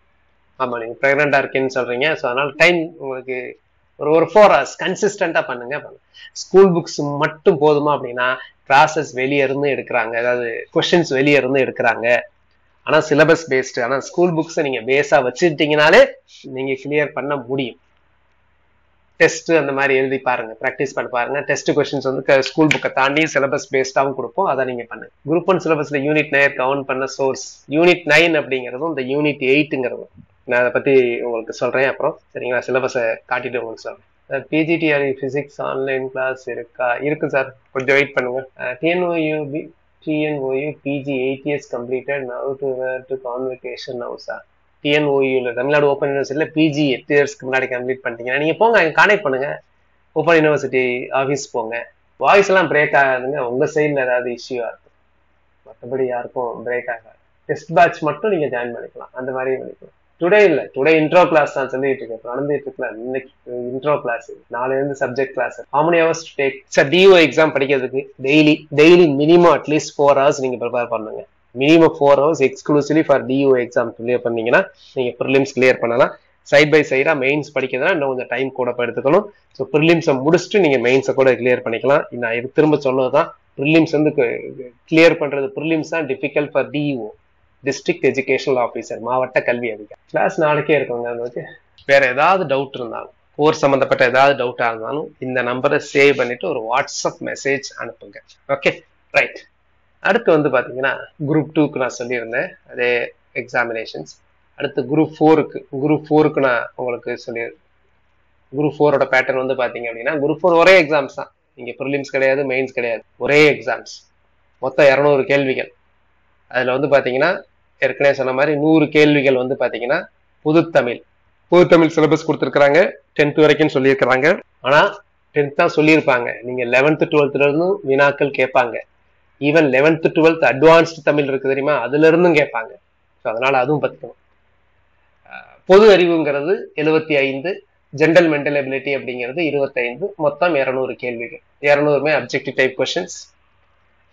ஆமா, நீங்க பிரெக்னண்டா இருக்கேன்னு சொல்றீங்க, ஸோ அதனால டைம் உங்களுக்கு ஒரு 4 hours கன்சிஸ்டண்டா பண்ணுங்க. ஸ்கூல் புக்ஸ் மட்டும் போதுமா அப்படின்னா கிளாஸஸ் வெளியே இருந்து எடுக்கிறாங்க, அதாவது கொஸ்டின்ஸ் வெளியே இருந்து எடுக்கிறாங்க. ஆனா சிலபஸ் பேஸ்டு. ஆனா ஸ்கூல் புக்ஸ் நீங்க பேஸா வச்சுட்டீங்கனாலே நீங்க கிளியர் பண்ண முடியும். டெஸ்ட் அந்த மாதிரி எழுதி பாருங்க, ப்ராக்டிஸ் பண்ணி பாருங்க. டெஸ்ட் கொஸ்டின்ஸ் வந்து ஸ்கூல் புக்கை தாண்டி சிலபஸ் பேஸ்டாவும் கொடுப்போம், அதை நீங்க பண்ணுங்க. குரூப் 1 சிலபஸ்ல யூனிட் 9 கவுண்ட் பண்ண சோர்ஸ் யூனிட் 9 அப்படிங்கிறதும் இந்த யூனிட் 8ங்கிறதும் நான் அதை பத்தி உங்களுக்கு சொல்றேன் அப்புறம். சரிங்களா? சிலபஸை காட்டிட்டு உங்களுக்கு சொல்றேன். PGTRE பிசிக்ஸ் ஆன்லைன் கிளாஸ் இருக்கா? இருக்கு சார், கொஞ்சம் வெயிட் பண்ணுங்க. TNOU PG 8 years completed, now to convocation now sir. TNOU Tamil Nadu open யூனிவர்சிட்டியில PG 8 yearsக்கு முன்னாடி கம்ப்ளீட் பண்ணிட்டீங்க, நீங்க போங்க, கான்டெக்ட் பண்ணுங்க, ஓப்பன் யூனிவர்சிட்டி ஆஃபீஸ் போங்க. வாய்ஸ் எல்லாம் பிரேக் ஆகாதுங்க, உங்க சைட்ல ஏதாவது இஷ்யூவா இருக்கும், மற்றபடி யாருக்கும் பிரேக் ஆகாது. டெஸ்ட் பேட்ச் மட்டும் நீங்க ஜாயின் பண்ணிக்கலாம், அந்த மாதிரி பண்ணிக்கலாம். டுடே இல்ல, டுடே இன்ட்ரோ கிளாஸ் தான் சொல்லிட்டு இருக்கேன், நடந்துட்டு இருக்கல. இன்னைக்கு இன்ட்ரோ கிளாஸ், நாளைல இருந்து subject class. How many hours to take? Sir DO exam படிக்கிறதுக்கு டெய்லி மினிமம் அட்லீஸ்ட் 4 hours நீங்க ப்ரிப்பேர் பண்ணுங்க. Minimum 4 hours exclusively for DO exam clear பண்ணீங்கன்னா நீங்க ப்ரிலிம்ஸ் கிளியர் பண்ணலாம். சைட் பை சைடா மெயின்ஸ் படிக்கிறதுனா இன்னும் கொஞ்சம் டைம் கூட எடுத்துக்கணும். ஸோ ப்ரிலிம்ஸை முடிச்சுட்டு நீங்க மெயின்ஸை கூட கிளியர் பண்ணிக்கலாம். நான் இது திரும்ப சொன்னதுதான், ப்ரிலிம்ஸ் வந்து கிளியர் பண்றது ப்ரிலிம்ஸ் தான் difficult for DO, district educational officer, மாவட்ட கல்வி அதிகாரி. கிளாஸ் நாளைக்கே இருக்குங்க. அதுக்கு வேற ஏதாவது டவுட் இருந்தாலும், கோர்ஸ் சம்பந்தப்பட்ட ஏதாவது டவுட்டா இருந்தாலும் இந்த நம்பரை சேவ் பண்ணிட்டு ஒரு வாட்ஸ்அப் மெசேஜ் அனுப்புங்க. Okay, right. அடுத்து வந்து பாத்தீங்கன்னா குரூப் 2க்கு நான் சொல்லியிருந்தேன் அதே எக்ஸாமினேஷன்ஸ். அடுத்து குரூப் 4க்கு நான் உங்களுக்கு சொல்லியிருந்தேன். குரூப் 4ஓட பேட்டர்ன் வந்து பாத்தீங்க அப்படின்னா குரூப் 4 ஒரே எக்ஸாம்ஸ் தான். இங்க ப்ரிலிம்ஸ் கிடையாது, மெயின்ஸ் கிடையாது, ஒரே எக்ஸாம்ஸ். மொத்தம் 200 கேள்விகள். அதுல வந்து பாத்தீங்கன்னா ஏற்கனவே சொன்ன மாதிரி 100 கேள்விகள் வந்து பாத்தீங்கன்னா பொதுத்தமிழ் சிலபஸ் கொடுத்துருக்காங்க. 10th வரைக்கும் சொல்லியிருக்கிறாங்க. ஆனா 10th தான் சொல்லியிருப்பாங்க, நீங்க 11th 12th இருந்தும் வினாக்கள் கேட்பாங்க. Even 11th 12th advanced Tamil இருக்கு தெரியுமா, அதுல இருந்தும் கேட்பாங்க. அதனால அதுவும் பார்த்துக்கணும். பொது அறிவுங்கிறது 75, ஜென்ரல் மென்டல் எபிலிட்டி அப்படிங்கிறது 25, மொத்தம் 200 கேள்விகள். 200மே objective type questions,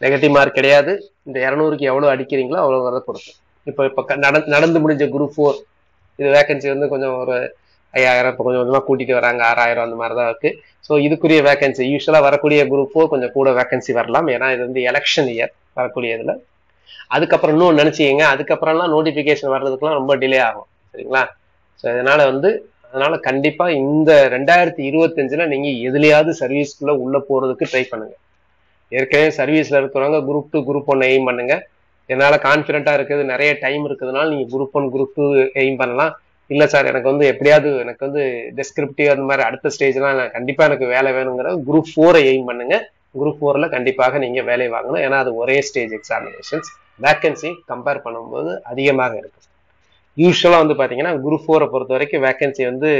negative mark கிடையாது. இந்த 200க்கு எவ்வளவு அடிக்கிறீங்களோ அவ்வளவு வரத பொறுத்து. இப்போ நடந்து முடிஞ்ச குரூப் 4 இது வேகன்சி வந்து கொஞ்சம் ஒரு 5000 இப்போ கொஞ்சம் கொஞ்சமா கூட்டிட்டு வராங்க, 6000 அந்த மாதிரி தான் இருக்கு. ஸோ இதுக்குரிய வேகன்சி யூஸ்வலா வரக்கூடிய குரூப் 4 கொஞ்சம் கூட வேகன்சி வரலாம், ஏன்னா இது வந்து எலெக்ஷன் இயர் வரக்கூடியதுல. அதுக்கப்புறம் இன்னும் நினைச்சீங்க, அதுக்கப்புறம்லாம் நோட்டிபிகேஷன் வர்றதுக்குலாம் ரொம்ப டிலே ஆகும். சரிங்களா? ஸோ அதனால கண்டிப்பா இந்த 2025ல நீங்க எதுலையாவது சர்வீஸ்க்குள்ள உள்ள போறதுக்கு ட்ரை பண்ணுங்க. ஏற்கனவே சர்வீஸ்ல இருக்கிறவங்க குரூப் 2 குரூப் 1 எய்ம் பண்ணுங்க. என்னால கான்பிடண்டா இருக்குது, நிறைய டைம் இருக்குதுனால நீங்க குரூப் 1 குரூப் 2 எய்ம் பண்ணலாம். இல்ல சார் எனக்கு வந்து எப்படியாவது எனக்கு வந்து டெஸ்கிரிப்டிவ் அந்த மாதிரி அடுத்த ஸ்டேஜ்லாம் கண்டிப்பா எனக்கு வேலை வேணுங்கிற குரூப் 4 எய்ம் பண்ணுங்க. குரூப் 4ல கண்டிப்பாக நீங்க வேலை வாங்கணும், ஏன்னா அது ஒரே ஸ்டேஜ் எக்ஸாமினேஷன்ஸ். வேகன்சி கம்பேர் பண்ணும்போது அதிகமாக இருக்கு. யூஸ்வலா வந்து பாத்தீங்கன்னா குரூப் 4 பொறுத்த வரைக்கும் வேகன்சி வந்து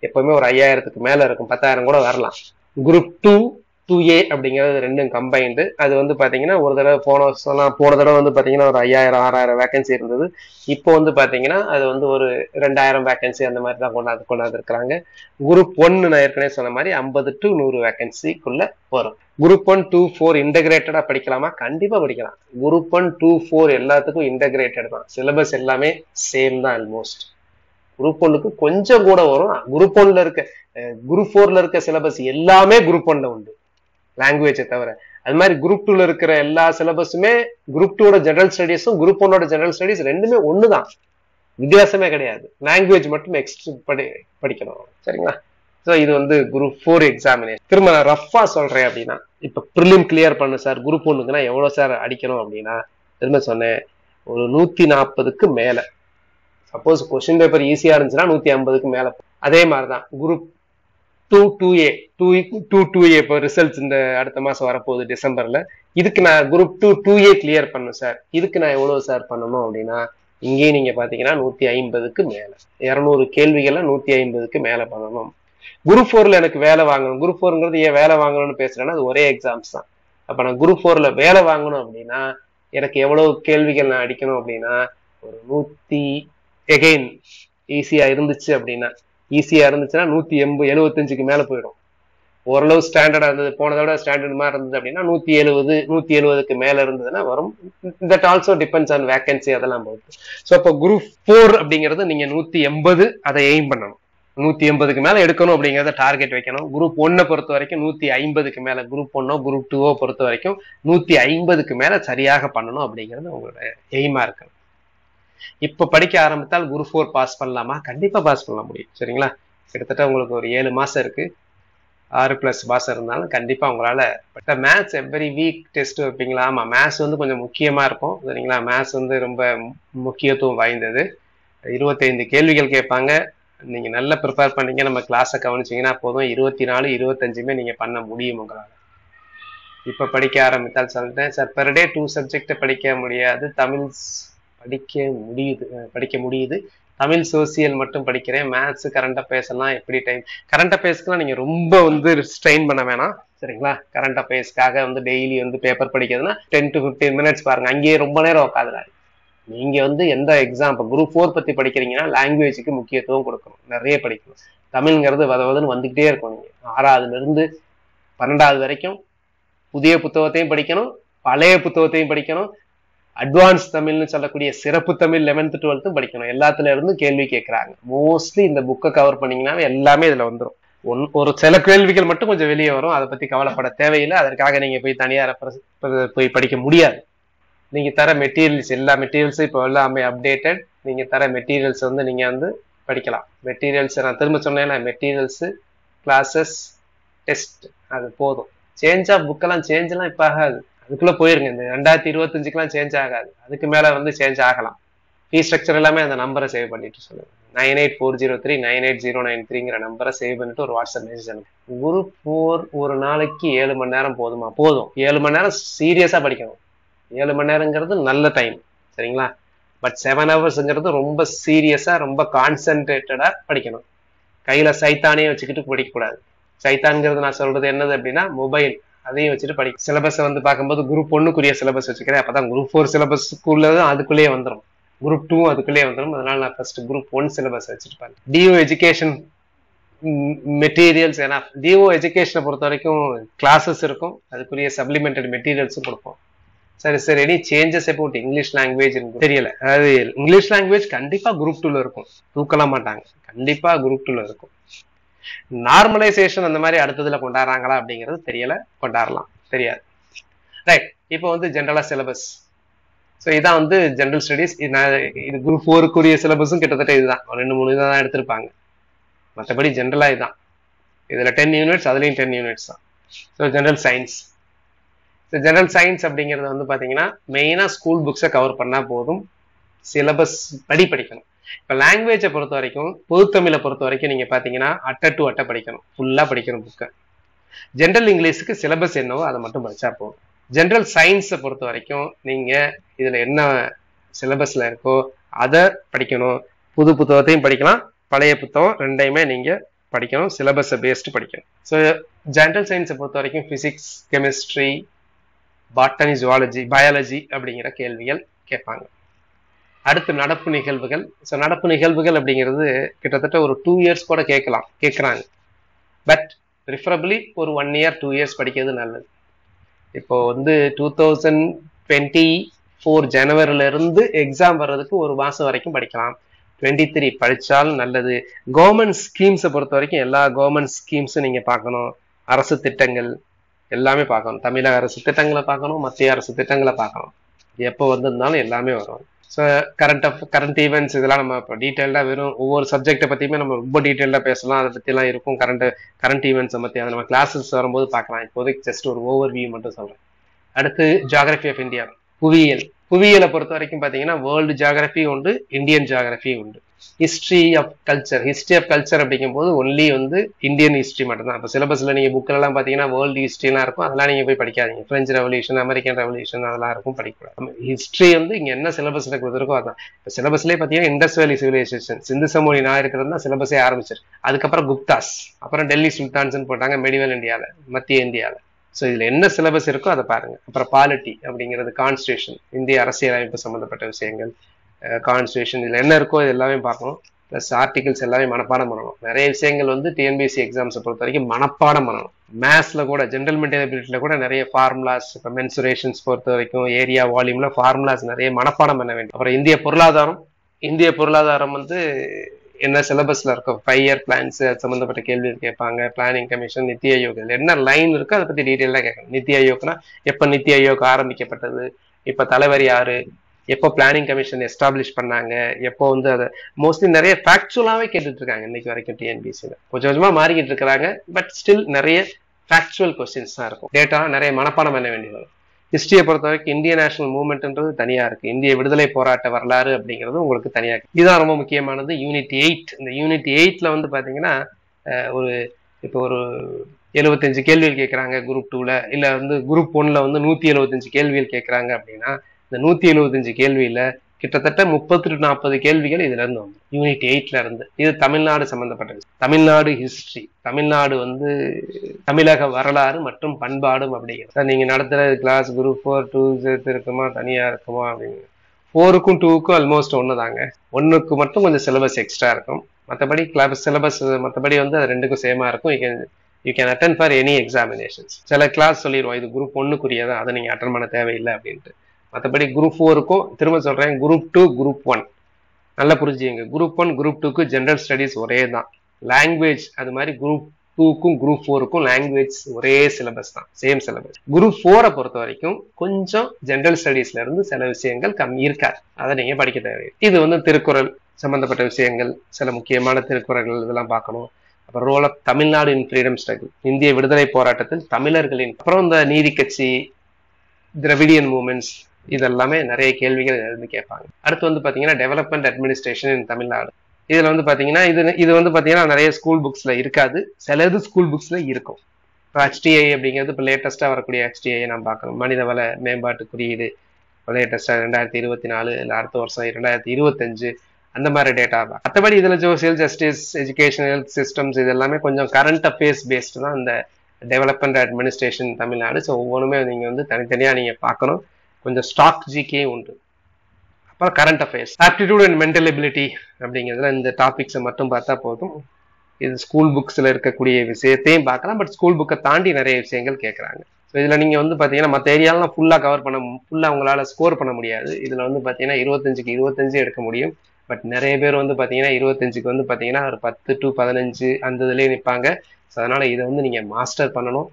எப்பவுமே ஒரு 5000க்கு மேல இருக்கும், 10,000 கூட வரலாம். குரூப் 2A அப்படிங்கிறது ரெண்டும் கம்பைன்டு. அது வந்து பாத்தீங்கன்னா ஒரு தடவை போன தடவை வந்து பாத்தீங்கன்னா ஒரு 5000 6000 வேகன்சி இருந்தது. இப்போ வந்து பாத்தீங்கன்னா அது வந்து ஒரு 2000 வேகன்சி அந்த மாதிரி தான் கொண்டாந்து இருக்கிறாங்க. குரூப் 1 நான் ஏற்கனவே சொன்ன மாதிரி 50 to 100 வேகன்சிக்குள்ள வரும். குரூப் 1 2 4 இன்டகிரேட்டடா படிக்கலாமா? கண்டிப்பா படிக்கலாம். குரூப் 1 2 4 எல்லாத்துக்கும் இன்டகிரேட்டட் தான், சிலபஸ் எல்லாமே சேம் தான் ஆல்மோஸ்ட். குரூப் 1க்கு கொஞ்சம் கூட வரும். குரூப் 1ல இருக்க குரூப் 4ல இருக்க சிலபஸ் எல்லாமே குரூப் 1ல உண்டு, லாங்குவேஜை தவிர. அது மாதிரி குரூப் 2ல இருக்கிற எல்லா சிலபஸுமே குரூப் 2ஓட ஜெனரல் ஸ்டடீஸும் குரூப் 1ஓட ஜெனரல் ஸ்டடீஸ் ரெண்டுமே ஒண்ணுதான், வித்தியாசமே கிடையாது. லாங்குவேஜ் மட்டும் எக்ஸ்ட்ரா படிக்கணும். சரிங்களா? ஸோ இது வந்து குரூப் 4 எக்ஸாமினேஷன். திரும்ப நான் ரஃபா சொல்றேன் அப்படின்னா, இப்ப ப்ரிலிம் கிளியர் பண்ணு சார், குரூப் 1க்குன்னா எவ்வளவு சார் அடிக்கணும் அப்படின்னா, திரும்ப சொன்னேன், ஒரு 140க்கு மேல. சப்போஸ் கொஸ்டின் பேப்பர் ஈஸியா இருந்துச்சுன்னா 150க்கு மேல. அதே மாதிரிதான் குரூப் 2A இப்போ ரிசல்ட்ஸ் இந்த அடுத்த மாசம் வரப்போகுது டிசம்பர்ல. இதுக்கு நான் குரூப் 2A கிளியர் பண்ணும் சார், இதுக்கு நான் எவ்வளவு சார் பண்ணணும் அப்படின்னா, இங்கேயும் நீங்க பாத்தீங்கன்னா 150க்கு மேல, 200 கேள்விகள்ல 150க்கு மேல பண்ணணும். குரூப் 4ல எனக்கு வேலை வாங்கணும். குரூப் 4ங்கிறது ஏன் வேலை வாங்கணும்னு பேசுறேன்னா, அது ஒரே எக்ஸாம்ஸ் தான். அப்ப நான் குரூப் 4ல வேலை வாங்கணும் அப்படின்னா எனக்கு எவ்வளவு கேள்விகள் நான் அடிக்கணும் அப்படின்னா, ஒரு 100 எகைன் ஈஸியா இருந்துச்சு அப்படின்னா, ஈஸியா இருந்துச்சுன்னா 175க்கு மேல போயிடும். ஓரளவு ஸ்டாண்டர்டா இருந்தது, போனதோட ஸ்டாண்டர்ட் மாதிரி இருந்தது அப்படின்னா 170க்கு மேல இருந்ததுன்னா வரும். That also depends on vacancy, அதெல்லாம் பொறுத்து. ஸோ அப்போ குரூப் 4 அப்படிங்கிறது நீங்க 180 அதை எய்ம் பண்ணணும். 180க்கு மேல எடுக்கணும் அப்படிங்கிறத டார்கெட் வைக்கணும். குரூப் 1 பொறுத்த வரைக்கும் 150க்கு மேல, குரூப் 1 குரூப் 2 பொறுத்த வரைக்கும் 150க்கு மேல சரியாக பண்ணணும் அப்படிங்கிறது உங்களோட எய்மா இருக்கு. இப்ப படிக்க ஆரம்பித்தால் குரூப் 4 பாஸ் பண்ணலாமா? கண்டிப்பா பாஸ் பண்ண முடியும். சரிங்களா? கிட்டத்தட்ட உங்களுக்கு ஒரு 7 மாசம் இருக்கு. 6+ மாசம் இருந்தாலும் கண்டிப்பா உங்களால. மேத்ஸ் எவ்ரி வீக் டெஸ்ட் வைப்பீங்களா? ஆமா, மேத்ஸ் வந்து கொஞ்சம் முக்கியமா இருக்கும். சரிங்களா? மேத்ஸ் வந்து ரொம்ப முக்கியத்துவம் வாய்ந்தது. 25 கேள்விகள் கேட்பாங்க. நீங்க நல்லா ப்ரிப்பேர் பண்ணீங்க, நம்ம கிளாஸை கவனிச்சீங்கன்னா போதும், 24, 25மே நீங்க பண்ண முடியும் உங்களால. இப்ப படிக்க ஆரம்பித்தால் சொல்லிட்டேன் சார், பெர் டே 2 சப்ஜெக்ட் படிக்க முடியாது, தமிழ் படிக்க முடியுது, தமிழ் சோசியல் மட்டும் படிக்கிறேன், மேத்ஸ் கரண்ட் அஃபேர்ஸ் எல்லாம் எப்படி டைம்? கரண்ட் அஃபேர்ஸ்க்குலாம் நீங்க ரொம்ப வந்து ஸ்ட்ரெயின் பண்ண வேணாம். சரிங்களா? கரண்ட் அஃபேர்ஸ்க்காக வந்து டெய்லி வந்து பேப்பர் படிக்கிறதுனா 10 to 15 மினிட்ஸ் பாருங்க, அங்கேயே ரொம்ப நேரம் உட்காந்துடாது. நீங்க வந்து எந்த எக்ஸாம், இப்போ குரூப் 4 பத்தி படிக்கிறீங்கன்னா லாங்குவேஜுக்கு முக்கியத்துவம் கொடுக்கணும், நிறைய படிக்கணும். தமிழ்ங்கிறது வதவதுன்னு வந்துகிட்டே இருக்கும். நீங்க 6வதுல இருந்து 12வது வரைக்கும் புதிய புத்தகத்தையும் படிக்கணும், பழைய புத்தகத்தையும் படிக்கணும், அட்வான்ஸ் தமிழ்னு சொல்லக்கூடிய சிறப்பு தமிழ் 11th 12th படிக்கணும். எல்லாத்துல இருந்து கேள்வி கேட்கறாங்க. மோஸ்ட்லி இந்த புக்கை கவர் பண்ணீங்கன்னா எல்லாமே இதுல வந்துடும். ஒரு சில கேள்விகள் மட்டும் கொஞ்சம் வெளியே வரும், அதை பத்தி கவலைப்பட தேவையில்லை. அதற்காக நீங்க போய் தனியார் போய் படிக்க முடியாது. நீங்க தர மெட்டீரியல்ஸ், எல்லா மெட்டீரியல்ஸும் இப்போ எல்லாமே அப்டேட்டட். நீங்க தர மெட்டீரியல்ஸ் வந்து நீங்க வந்து படிக்கலாம். மெட்டீரியல்ஸ் நான் திரும்ப சொன்னேன், மெட்டீரியல்ஸ், கிளாஸஸ், டெஸ்ட், அது போதும். சேஞ்ச் ஆஃப் புக்கெல்லாம் சேஞ்ச் எல்லாம் இப்ப ஆகாது, அதுக்குள்ள போயிருங்க. இந்த 2025க்குலாம் சேஞ்ச் ஆகாது, அதுக்கு மேல வந்து சேஞ்ச் ஆகலாம். ஃபீ ஸ்ட்ரக்சர் எல்லாமே அந்த நம்பரை சேவ் பண்ணிட்டு சொல்லுங்க. 98403 98093ங்கிற நம்பரை சேவ் பண்ணிட்டு ஒரு வாட்ஸ்அப் மெசேஜ் அனுப்புங்க. குரூப் 4 ஒரு நாளைக்கு 7 மணி நேரம் போதுமா? போதும். 7 மணி நேரம் சீரியஸா படிக்கணும். 7 மணி நேரங்கிறது நல்ல டைம். சரிங்களா? பட் 7 ஹவர்ஸ்ங்கிறது ரொம்ப சீரியஸா, ரொம்ப கான்சென்ட்ரேட்டடா படிக்கணும். கையில சைத்தானே வச்சுக்கிட்டு படிக்கக்கூடாது. சைத்தான்ங்கிறது நான் சொல்றது என்னது அப்படின்னா, மொபைல், அதையும் வச்சுட்டு படிக்கும். சிலபஸ் வந்து பார்க்கும்போது குரூப் 1க்குரிய சிலபஸ் வச்சுக்கிறேன், அப்பதான் குரூப் 4 சிலபஸ்க்குள்ளதும் அதுக்குள்ளேயே வந்துடும், குரூப் 2 அதுக்குள்ளேயே வந்துடும். அதனால நான் ஃபர்ஸ்ட் குரூப் 1 சிலபஸ் வச்சுட்டு பாருங்க. டிஓ எஜுகேஷன் மெட்டீரியல்ஸ், ஏன்னா டிஓ எஜுகேஷனை பொறுத்த வரைக்கும் கிளாஸஸ் இருக்கும், அதுக்குரிய சப்ளிமெண்டரி மெட்டீரியல்ஸும் கொடுப்போம். சரி sir, any changes about English language தெரியல. அதாவது இங்கிலீஷ் லாங்குவேஜ் கண்டிப்பா குரூப் 2ல இருக்கும், தூக்கலாம் மாட்டாங்க, கண்டிப்பா குரூப் 2ல இருக்கும். நார்மலைசேஷன் அந்த மாதிரி அடுத்ததுல கொண்டாடுறாங்களா அப்படிங்கிறது தெரியல, கொண்டாடலாம், தெரியாது. ரைட், இப்போ வந்து ஜென்ரலா சிலபஸ். ஸோ இதான் வந்து ஜென்ரல் ஸ்டடீஸ். இது குரூப் 4க்குரிய சிலபஸும் கிட்டத்தட்ட இதுதான், 2-3 தான் எடுத்திருப்பாங்க. மற்றபடி ஜென்ரலா இதுதான். இதுல 10 யூனிட்ஸ், அதுலயும் 10 யூனிட்ஸ் தான். So general science. General science அப்படிங்கிறது வந்து பாத்தீங்கன்னா மெயினா ஸ்கூல் புக்ஸை கவர் பண்ணா போதும், சிலபஸ் படிக்கணும். இப்ப லாங்குவேஜை பொறுத்த வரைக்கும், பொதுத்தமிழை பொறுத்த வரைக்கும் நீங்க பாத்தீங்கன்னா அட்டை டு அட்டை படிக்கணும், ஃபுல்லா படிக்கணும் புக்கை. ஜென்ரல் இங்கிலீஷுக்கு சிலபஸ் என்னவோ அதை மட்டும் படிச்சா போதும். ஜென்ரல் சயின்ஸை பொறுத்த வரைக்கும் நீங்க இதுல என்ன சிலபஸ்ல இருக்கோ அதை படிக்கணும். புது புத்தகத்தையும் படிக்கலாம், பழைய புத்தகம் ரெண்டையுமே நீங்க படிக்கணும், சிலபஸை பேஸ்டு படிக்கணும். ஸோ ஜென்ரல் சயின்ஸை பொறுத்த வரைக்கும் physics, chemistry, botany, zoology, biology அப்படிங்கிற கேள்விகள் கேட்பாங்க. அடுத்து நடப்பு நிகழ்வுகள். ஸோ நடப்பு நிகழ்வுகள் அப்படிங்கிறது கிட்டத்தட்ட ஒரு 2 இயர்ஸ் கூட கேட்கறாங்க. பட் ப்ரிஃபரபிளி ஒரு 1 இயர் 2 இயர்ஸ் படிக்கிறது நல்லது. இப்போ வந்து 2024 ஜனவரில இருந்து எக்ஸாம் வர்றதுக்கு 1 மாசம் வரைக்கும் படிக்கலாம். 23 படிச்சாலும் நல்லது. கவர்மெண்ட் ஸ்கீம்ஸை பொறுத்த வரைக்கும் எல்லா கவர்மெண்ட் ஸ்கீம்ஸும் நீங்க பார்க்கணும், அரசு திட்டங்கள் எல்லாமே பார்க்கணும். தமிழக அரசு திட்டங்களை பார்க்கணும், மத்திய அரசு திட்டங்களை பார்க்கணும். எப்போ வந்திருந்தாலும் எல்லாமே வரும். ஸோ கரண்ட் ஈவெண்ட்ஸ் இதெல்லாம் நம்ம இப்போ டீட்டெயில்டாக வெறும் ஒவ்வொரு சப்ஜெக்டை பற்றியுமே நம்ம ரொம்ப டீட்டெயில்டாக பேசலாம். அதை பற்றிலாம் இருக்கும். கரண்ட் ஈவெண்ட்ஸை பற்றி அதை நம்ம கிளாஸஸ் வரும்போது பார்க்கலாம். இப்போதைக்கு ஜஸ்ட் ஒரு ஓவர் வியூ மட்டும் சொல்கிறேன். அடுத்து ஜியாகிரபி ஆஃப் இந்தியா, புவியியலை பொறுத்த வரைக்கும் பார்த்தீங்கன்னா வேர்ல்டு ஜியாகிரபி உண்டு, இந்தியன் ஜியாகிரபி உண்டு. ஹிஸ்டரி ஆஃப் கல்ச்சர் அப்படிங்கும்போது ஒன்லி வந்து இந்தியன் ஹிஸ்டரி மட்டும்தான். இப்போ சிலபஸ்ல நீங்க புக்கிலலாம் பார்த்தீங்கன்னா வேர்ல்டு ஹிஸ்ட்ரிலாம் இருக்கும், அதெல்லாம் நீங்க போய் படிக்காதீங்க. பிரெஞ்சு ரெவல்யூஷன், அமெரிக்கன் ரெவல்யூஷன் அதெல்லாம் இருக்கும், படிக்கூடாது. ஹிஸ்ட்ரி வந்து இங்க என்ன சிலபஸ்ல கொடுத்துருக்கோ அதான். இப்போ சிலபஸ்லேயே பார்த்தீங்கன்னா இண்டஸ் வேலி சிவிலைசேஷன், சிந்து சமவெளி நாகரிகம் தான் சிலபஸே ஆரம்பிச்சிருக்கு. அதுக்கப்புறம் குப்தாஸ், அப்புறம் டெல்லி சுல்தான்ஸ்ன்னு போட்டாங்க மெடிவல் இந்தியாவில், மத்திய இந்தியாவில். ஸோ இதுல என்ன சிலபஸ் இருக்கோ அதை பாருங்க. அப்புறம் பாலிட்டி அப்படிங்கிறது கான்ஸ்டியூஷன், இந்திய அரசியலமைப்பு சம்பந்தப்பட்ட விஷயங்கள், கான்ஸ்டியூஷன் இதுல என்ன இருக்கோ இது எல்லாமே பார்க்கணும். பிளஸ் ஆர்டிகல்ஸ் எல்லாமே மனப்பாடம் பண்ணணும். நிறைய விஷயங்கள் வந்து டிஎன்பிஎஸ்சி எக்ஸாம்ஸை பொறுத்த வரைக்கும் மனப்பாடம் பண்ணணும். மேத்ஸ்ல கூட ஜென்ரல் மென்டலபிலிட்டியில கூட நிறைய ஃபார்முலாஸ், இப்போ மென்சுரேஷன்ஸ் பொறுத்த வரைக்கும் ஏரியா வால்யூம்ல ஃபார்முலாஸ் நிறைய மனப்பாடம் பண்ண வேண்டும். அப்புறம் இந்திய பொருளாதாரம் வந்து என்ன சிலபஸ்ல இருக்கும், 5 இயர் பிளான்ஸ் சம்பந்தப்பட்ட கேள்வி கேட்பாங்க. பிளானிங் கமிஷன், நித்தி ஆயோக், என்ன லைன் இருக்கோ அதை பத்தி டீட்டெயிலாக கேட்கணும். நித்தி ஆயோக்னா எப்ப நித்தி ஆயோக் ஆரம்பிக்கப்பட்டது, இப்ப தலைவர் யாரு, எப்போ பிளானிங் கமிஷன் எஸ்டாப்ளிஷ் பண்ணாங்க, எப்போ வந்து அதை மோஸ்ட்லி நிறைய ஃபேக்சுவலாவே கேட்டுட்டு இருக்காங்க இன்னைக்கு வரைக்கும் டிஎன்பிஎஸ்சியில். கொஞ்சம் கொஞ்சமா மாறிக்கிட்டு இருக்கிறாங்க, பட் ஸ்டில் நிறைய ஃபேக்சுவல் கொஸ்டின்ஸ் தான் இருக்கும். டேட்டா நிறைய மனப்பாடம் பண்ண வேண்டியது. ஹிஸ்டரியை பொறுத்த வரைக்கும் இந்திய நேஷனல் மூவ்மெண்ட்ன்றது தனியா இருக்கு, இந்திய விடுதலை போராட்ட வரலாறு அப்படிங்கிறது உங்களுக்கு தனியா இருக்கு. இதுதான் ரொம்ப முக்கியமானது. யூனிட் 8, இந்த யூனிட் 8ல வந்து பாத்தீங்கன்னா இப்போ ஒரு 75 கேள்விகள் கேட்கறாங்க குரூப் 2ல, இல்ல வந்து குரூப் 1ல வந்து 175 கேள்விகள் கேட்கறாங்க அப்படின்னா இந்த 175 கேள்வியில கிட்டத்தட்ட 30-40 கேள்விகள் இதுல இருந்து வந்து யூனிட் 8ல இருந்து. இது தமிழ்நாடு சம்பந்தப்பட்டது. தமிழ்நாடு ஹிஸ்டரி, தமிழ்நாடு வந்து தமிழக வரலாறு மற்றும் பண்பாடும் அப்படிங்கிறது. நீங்க நடத்துற கிளாஸ் குரூப் 4 2 இருக்குமா தனியா இருக்குமா அப்படிங்க. 4க்கும் 2க்கும் ஆல்மோஸ்ட் ஒண்ணுதாங்க. 1க்கு மட்டும் கொஞ்சம் சிலபஸ் எக்ஸ்ட்ரா இருக்கும், மற்றபடி கிளாஸ் சிலபஸ் மற்றபடி வந்து அது 2க்கும் சேமா இருக்கும். You can attend for any examinations. சில கிளாஸ் சொல்லிடுவோம் இது குரூப் 1க்குரியதான், அதை நீங்க அட்டன் பண்ண தேவையில்லை அப்படின்ட்டு. மற்றபடி குரூப் 4க்கும் திரும்ப சொல்றேன், குரூப் 2 குரூப் 1 நல்லா புரிஞ்சுங்க. குரூப் 1 குரூப் 2க்கு ஜெனரல் ஸ்டடீஸ் ஒரே தான். லாங்குவேஜ் அது மாதிரி குரூப் 2க்கும் குரூப் 4க்கும் லாங்குவேஜ் ஒரே சிலபஸ் தான், சேம் சிலபஸ். குரூப் 4 பொறுத்த வரைக்கும் கொஞ்சம் ஜெனரல் ஸ்டடீஸ்ல இருந்து சில விஷயங்கள் கம்மி இருக்காது, அதை நீங்க படிக்க தேவை. இது வந்து திருக்குறள் சம்பந்தப்பட்ட விஷயங்கள், சில முக்கியமான திருக்குறள்கள் இதெல்லாம் பார்க்கணும். அப்புறம் role of Tamil Nadu in freedom struggle, இந்திய விடுதலை போராட்டத்தில் தமிழர்களின், அப்புறம் இந்த நீதி கட்சி, திராவிடியன் மூவ்மெண்ட்ஸ், இதெல்லாமே நிறைய கேள்விகள் இருந்து கேட்பாங்க. அடுத்து வந்து பாத்தீங்கன்னா டெவலப்மெண்ட் அட்மினிஸ்ட்ரேஷன் இன் தமிழ்நாடு. இதுல வந்து பாத்தீங்கன்னா இது வந்து பாத்தீங்கன்னா நிறைய ஸ்கூல் புக்ஸ்ல இருக்காது, சிலது ஸ்கூல் புக்ஸ்ல இருக்கும். இப்போ HTI அப்படிங்கிறது இப்போ லேட்டஸ்டா வரக்கூடிய HTI நாம் பார்க்கணும். மனிதவள மேம்பாட்டு குறியீடு லேட்டஸ்டா 2024, இல்லை அடுத்த வருஷம் 2025 அந்த மாதிரி டேட்டா தான். மற்றபடி இதுல social justice, education, health systems இது எல்லாமே கொஞ்சம் கரண்ட் அஃபேர்ஸ் பேஸ்டு தான் இந்த டெவலப்மெண்ட் அட்மினிஸ்ட்ரேஷன் தமிழ்நாடு. ஸோ ஒவ்வொன்றுமே நீங்க வந்து தனித்தனியா நீங்க பார்க்கணும். கொஞ்சம் ஸ்டாக் ஜிகே உண்டு. அப்புறம் current affairs, aptitude and mental ability அப்படிங்கிறதுல இந்த டாபிக்ஸை மட்டும் பார்த்தா போதும். இது ஸ்கூல் புக்ஸ்ல இருக்கக்கூடிய விஷயத்தையும் பார்க்கலாம், பட் ஸ்கூல் புக்கை தாண்டி நிறைய விஷயங்கள் கேட்கறாங்க. ஸோ இதுல நீங்க வந்து பாத்தீங்கன்னா மற்ற ஏரியாலாம் ஃபுல்லா கவர் பண்ண, ஃபுல்லா உங்களால ஸ்கோர் பண்ண முடியாது. இதுல வந்து பாத்தீங்கன்னா 25க்கு 25 எடுக்க முடியும். பட் நிறைய பேர் வந்து பாத்தீங்கன்னா 25க்கு வந்து பாத்தீங்கன்னா ஒரு 10 to 15 அந்த இதுலயே நிற்பாங்க. ஸோ அதனால இதை வந்து நீங்க மாஸ்டர் பண்ணணும்.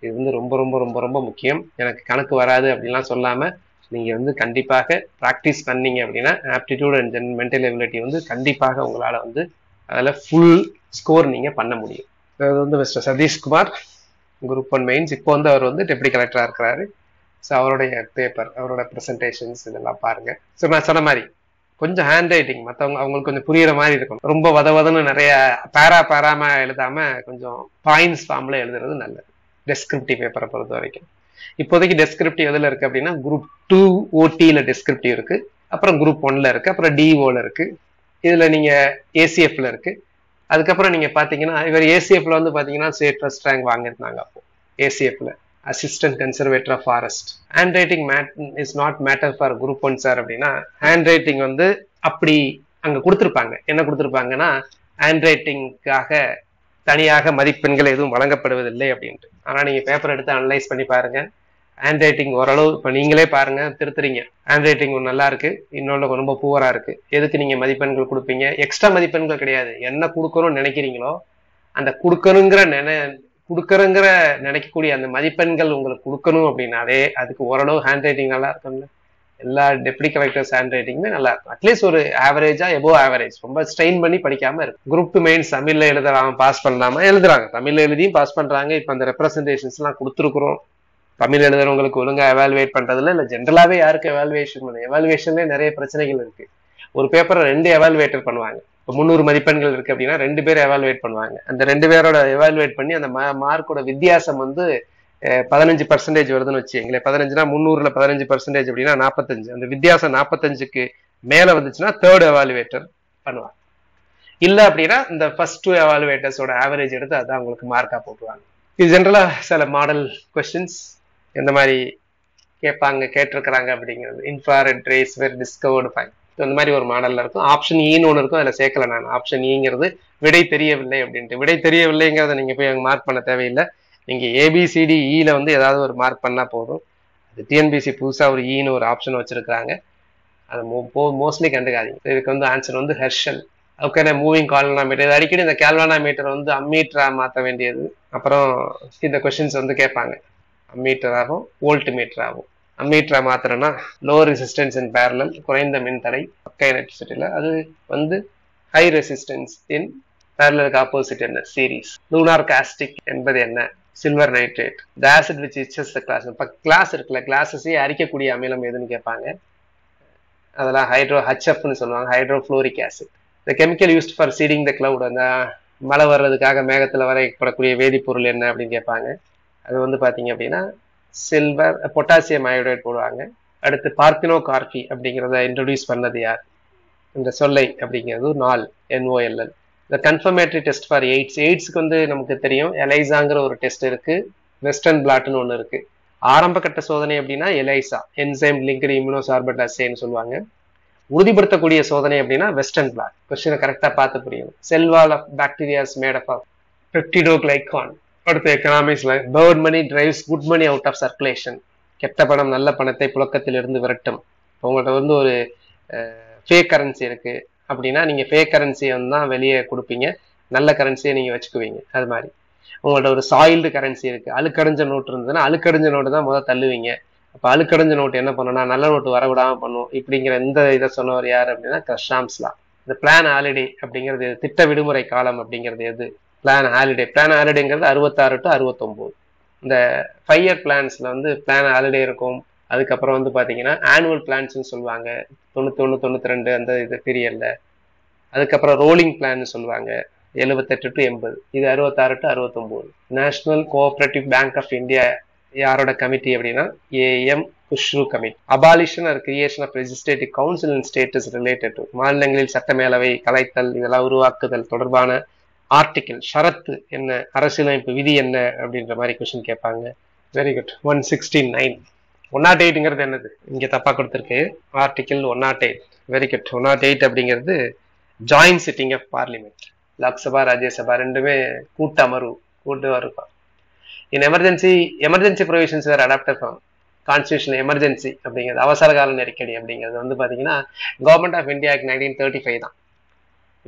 இது வந்து ரொம்ப ரொம்ப ரொம்ப ரொம்ப முக்கியம். எனக்கு கணக்கு வராது அப்படின்லாம் சொல்லாம நீங்க வந்து கண்டிப்பாக ப்ராக்டிஸ் பண்ணீங்க அப்படின்னா ஆப்டிடியூட் அண்ட் மென்டல் எபிலிட்டி வந்து கண்டிப்பாக உங்களால வந்து அதில் ஃபுல் ஸ்கோர் நீங்க பண்ண முடியும். அது வந்து மிஸ்டர் சதீஷ்குமார், குரூப் 1 மெயின்ஸ். இப்போ வந்து அவர் வந்து டெப்டி கலெக்டரா இருக்கிறாரு. ஸோ அவருடைய பேப்பர், அவரோட ப்ரெசன்டேஷன்ஸ் இதெல்லாம் பாருங்க. ஸோ நான் சொன்ன மாதிரி கொஞ்சம் ஹேண்ட் ரைட்டிங் அவங்களுக்கு கொஞ்சம் புரியுற மாதிரி இருக்கும். ரொம்ப வதவதன்னு நிறைய பேராம எழுதாம கொஞ்சம் பாயிண்ட்ஸ் ஃபார்ம்ல எழுதுறது நல்லது. டெஸ்கிரிப்டிவ் பேப்பரை பொறுத்த வரைக்கும் இப்போதைக்கு டெஸ்கிரிப்டிவ் எதுல இருக்கு அப்படின்னா குரூப் 2 OTல டெஸ்கிரிப்டிவ் இருக்கு, அப்புறம் குரூப் 1ல இருக்கு, அப்புறம் DOல இருக்கு, இதுல நீங்க ACFல இருக்கு. அதுக்கப்புறம் நீங்க பாத்தீங்கன்னா இவர் ACFல வந்து பாத்தீங்கன்னா ஸ்டேட் ஃபர்ஸ்ட் ரேங்க் வாங்கியிருந்தாங்க. அப்போ ACFல assistant conservator of forest. Handwriting is not matter for group 1 sir அப்படின்னா, ஹேண்ட் ரைட்டிங் வந்து அப்படி அங்க கொடுத்துருப்பாங்க. என்ன கொடுத்துருப்பாங்கன்னா, ஹேண்ட் ரைட்டிங்காக தனியாக மதிப்பெண்கள் எதுவும் வழங்கப்படுவதில்லை அப்படின்ட்டு. ஆனா நீங்க பேப்பர் எடுத்து அனலைஸ் பண்ணி பாருங்க, ஹேண்ட் ரைட்டிங் ஓரளவு இப்ப நீங்களே பாருங்க திருத்துறீங்க. ஹேண்ட் ரைட்டிங் நல்லா இருக்கு, இன்னொன்று ரொம்ப பூவரா இருக்கு. எதுக்கு நீங்க மதிப்பெண்கள் கொடுப்பீங்க? எக்ஸ்ட்ரா மதிப்பெண்கள் கிடையாது, என்ன கொடுக்கணும்னு நினைக்கிறீங்களோ அந்த கொடுக்கறங்கிற நினைக்கக்கூடிய அந்த மதிப்பெண்கள் உங்களுக்கு கொடுக்கணும் அப்படின்னாலே அதுக்கு ஓரளவு ஹேண்ட் ரைட்டிங் நல்லா இருக்கும்ல. எல்லா டெப்டி கலெக்டர்ஸ் ஹேண்ட் ரைட்டிங்குமே நல்லா இருக்கும். அட்லீஸ்ட் ஒரு ஆவரேஜா எபோவ் ஆவரேஜ், ரொம்ப ஸ்ட்ரெயின் பண்ணி படிக்காம இருக்கும். குரூப் 2 மெயின்ஸ் தமிழ்ல எழுதலாம், பாஸ் பண்ணலாமா எழுதுறாங்க, தமிழ்ல எழுதியும் பாஸ் பண்றாங்க. இப்ப அந்த ரெப்ரசன்டேஷன்ஸ் எல்லாம் கொடுத்துருக்குறோம். தமிழ் எழுதுறவங்களுக்கு ஒழுங்கா எவாலுவேட் பண்றதுல இல்ல ஜென்ரலாவே யாருக்கு எவாலுவேஷன் பண்ணு, எவாலுவேஷன்ல நிறைய பிரச்சனைகள் இருக்கு. ஒரு பேப்பரை 2 எவாலுவேட்டர் பண்ணுவாங்க. இப்போ 300 மதிப்பெண்கள் இருக்கு அப்படின்னா 2 பேர் எவாலுவேட் பண்ணுவாங்க. அந்த 2 பேரோட எவாலுவேட் பண்ணி அந்த மார்க்கோட வித்தியாசம் வந்து 15% வருதுன்னு வச்சுங்களேன். 15னா 300ல 15% அப்படின்னா 45. அந்த வித்தியாசம் 45க்கு மேல வந்துச்சுன்னா 3rd எவாலுவேட்டர் பண்ணுவாங்க. இல்ல அப்படின்னா இந்த ஃபர்ஸ்ட் 2 எவாலுவேட்டர்ஸோட ஆவரேஜ் எடுத்து அதான் உங்களுக்கு மார்க்கா போட்டுருவாங்க. இது ஜென்ரலா சில மாடல் கொஸ்டின்ஸ் எந்த மாதிரி கேட்டிருக்கிறாங்க அப்படிங்கிறது. இன்ஃப்ராரெட் ரேஸ் வேர் டிஸ்கவர்டு ஃபைன், இந்த மாதிரி ஒரு மாடல்ல இருக்கும். ஆப்ஷன் ஈன்னு ஒன்று இருக்கும், அதில் சேர்க்கல நான். ஆப்ஷன் ஈங்கிறது விடை தெரியவில்லை அப்படின்ட்டு. விடை தெரியவில்லைங்கிறத நீங்க போய் அங்கே மார்க் பண்ண தேவையில்லை. நீங்க ஏபிசிடி ஈல வந்து ஏதாவது ஒரு மார்க் பண்ணா போதும். அது டிஎன்பிசி புதுசா ஒரு ஈன்னு ஒரு ஆப்ஷன் வச்சிருக்காங்க, அதை மோஸ்ட்லி கண்டுக்காதீங்க. இதுக்கு வந்து ஆன்சர் வந்து ஹெர்ஷல். Okay, moving galvanometer. இது அடிக்கடி இந்த கால்வனாமீட்டர் வந்து அம்மீட்டரா மாற்ற வேண்டியது. அப்புறம் இந்த கொஸ்டின்ஸ் வந்து கேட்பாங்க, அம்மீட்டராகவும் வோல்ட் மீட்டராகவும். அம்மீட்டரா மாத்திரம்னா லோ ரெசிஸ்டன்ஸ் இன் பேரலல், குறைந்த மின்தடை பக்க எலக்ட்ரிசிட்டியில. அது வந்து ஹை ரெசிஸ்டன்ஸ் இன் பேரலலுக்கு ஆப்போசிட் என்ன, சீரீஸ். லூனார் காஸ்டிக் என்பது என்ன, silver nitrate. The acid which etches the glass. இப்போ கிளாஸ் இருக்குல்ல, கிளாஸஸே அரிக்கக்கூடிய அமிலம் எதுன்னு கேட்பாங்க. அதெல்லாம் ஹெச்எஃப்னு சொல்லுவாங்க, hydrofluoric acid. The chemical used for seeding the cloud, அந்த மழை வர்றதுக்காக மேகத்துல வரையப்படக்கூடிய வேதிப்பொருள் என்ன அப்படின்னு கேட்பாங்க. அது வந்து பாத்தீங்க அப்படின்னா சில்வர், பொட்டாசியம் அயோடைட் போடுவாங்க. அடுத்து பார்த்தினோ கார்பி அப்படிங்கிறத இன்ட்ரோடியூஸ் பண்ணது யார், இந்த சொல்லை அப்படிங்கிறது நால், NOLL. இந்த கன்ஃபர்மேட்டரி டெஸ்ட் ஃபார் எய்ட்ஸ். எய்ட்ஸ்க்கு வந்து நமக்கு தெரியும் எலைசாங்கிற ஒரு டெஸ்ட் இருக்கு, வெஸ்டர்ன் பிளாட்னு ஒன்று இருக்கு. ஆரம்ப கட்ட சோதனை அப்படின்னா எலைசா, என்சைம் லிங்க்டு இம்யூனோசார்பட் அசேன்னு சொல்லுவாங்க. உறுதிப்படுத்தக்கூடிய சோதனை அப்படின்னா வெஸ்டர்ன் பிளாட். கொஸ்டினை கரெக்டா பார்த்து புரியணும். Cell wall of bacterias made up of peptidoglycan. அடுத்த எக்கனாமிக்ஸ்ல bad money drives good money out of circulation. கெட்ட பணம் நல்ல பணத்தை புழக்கத்தில் இருந்து விரட்டும். உங்கள்கிட்ட வந்து ஒரு ஃபேக் கரன்சி இருக்கு அப்படின்னா நீங்க ஃபேக் கரன்சியை தான் வெளியே கொடுப்பீங்க, நல்ல கரன்சியை நீங்க வச்சுக்குவீங்க. அது மாதிரி உங்கள்ட்ட ஒரு சாயில்டு கரன்சி இருக்கு, அழுக்கடைஞ்ச நோட்டு இருந்ததுன்னா அழுக்கடைஞ்ச நோட்டு தான் முதல் தள்ளுவீங்க. அப்ப அழுக்கடைஞ்ச நோட்டு என்ன பண்ணணும்னா நல்ல நோட்டு வரவிடாம பண்ணும். இப்படிங்கிற இந்த இதை சொன்னவர் யாரு அப்படின்னா கிரஷாம்ஸ்லா. இந்த பிளான் ஹாலிடே அப்படிங்கிறது, திட்ட விடுமுறை காலம் அப்படிங்கிறது எது, பிளான் ஹாலிடே. பிளான் ஹாலிடேங்கிறது 66 to 69. இந்த 5 year பிளான்ஸ்ல வந்து பிளான் ஹாலிடே இருக்கும். அதுக்கப்புறம் வந்து பாத்தீங்கன்னா ஆனுவல் பிளான்ஸ்ன்னு சொல்லுவாங்க, 91, 92 அந்த இது பீரியட்ல. அதுக்கப்புறம் ரோலிங் பிளான் சொல்லுவாங்க 78 to 80. இது 66 to 69. National cooperative bank of India யாரோட கமிட்டி அப்படின்னா AM Khusro committee. Abolition or creation of legislative council in states related to, மாநிலங்களில் சட்டமேலவை கலைத்தல் இதெல்லாம் உருவாக்குதல் தொடர்பான ஆர்டிகிள், ஷரத்து என்ன, அரசியலமைப்பு விதி என்ன அப்படின்ற மாதிரி கொஸ்டின் கேட்பாங்க. Very good. 169. 108ங்கிறது என்னது, இங்க தப்பா கொடுத்துருக்கு. ஆர்டிகிள் 108. Very good. 108 அப்படிங்கிறது joint sitting of parliament. Lok Sabha Rajya Sabha ரெண்டுமே கூட்டு அமர்வு, கூட்டு வருவா. In emergency provisions were adopted from constitution. Emergency அப்படிங்கிறது அவசர கால நெருக்கடி அப்படிங்கிறது வந்து பாத்தீங்கன்னா கவர்மெண்ட் ஆஃப் இந்தியா 1935 தான்.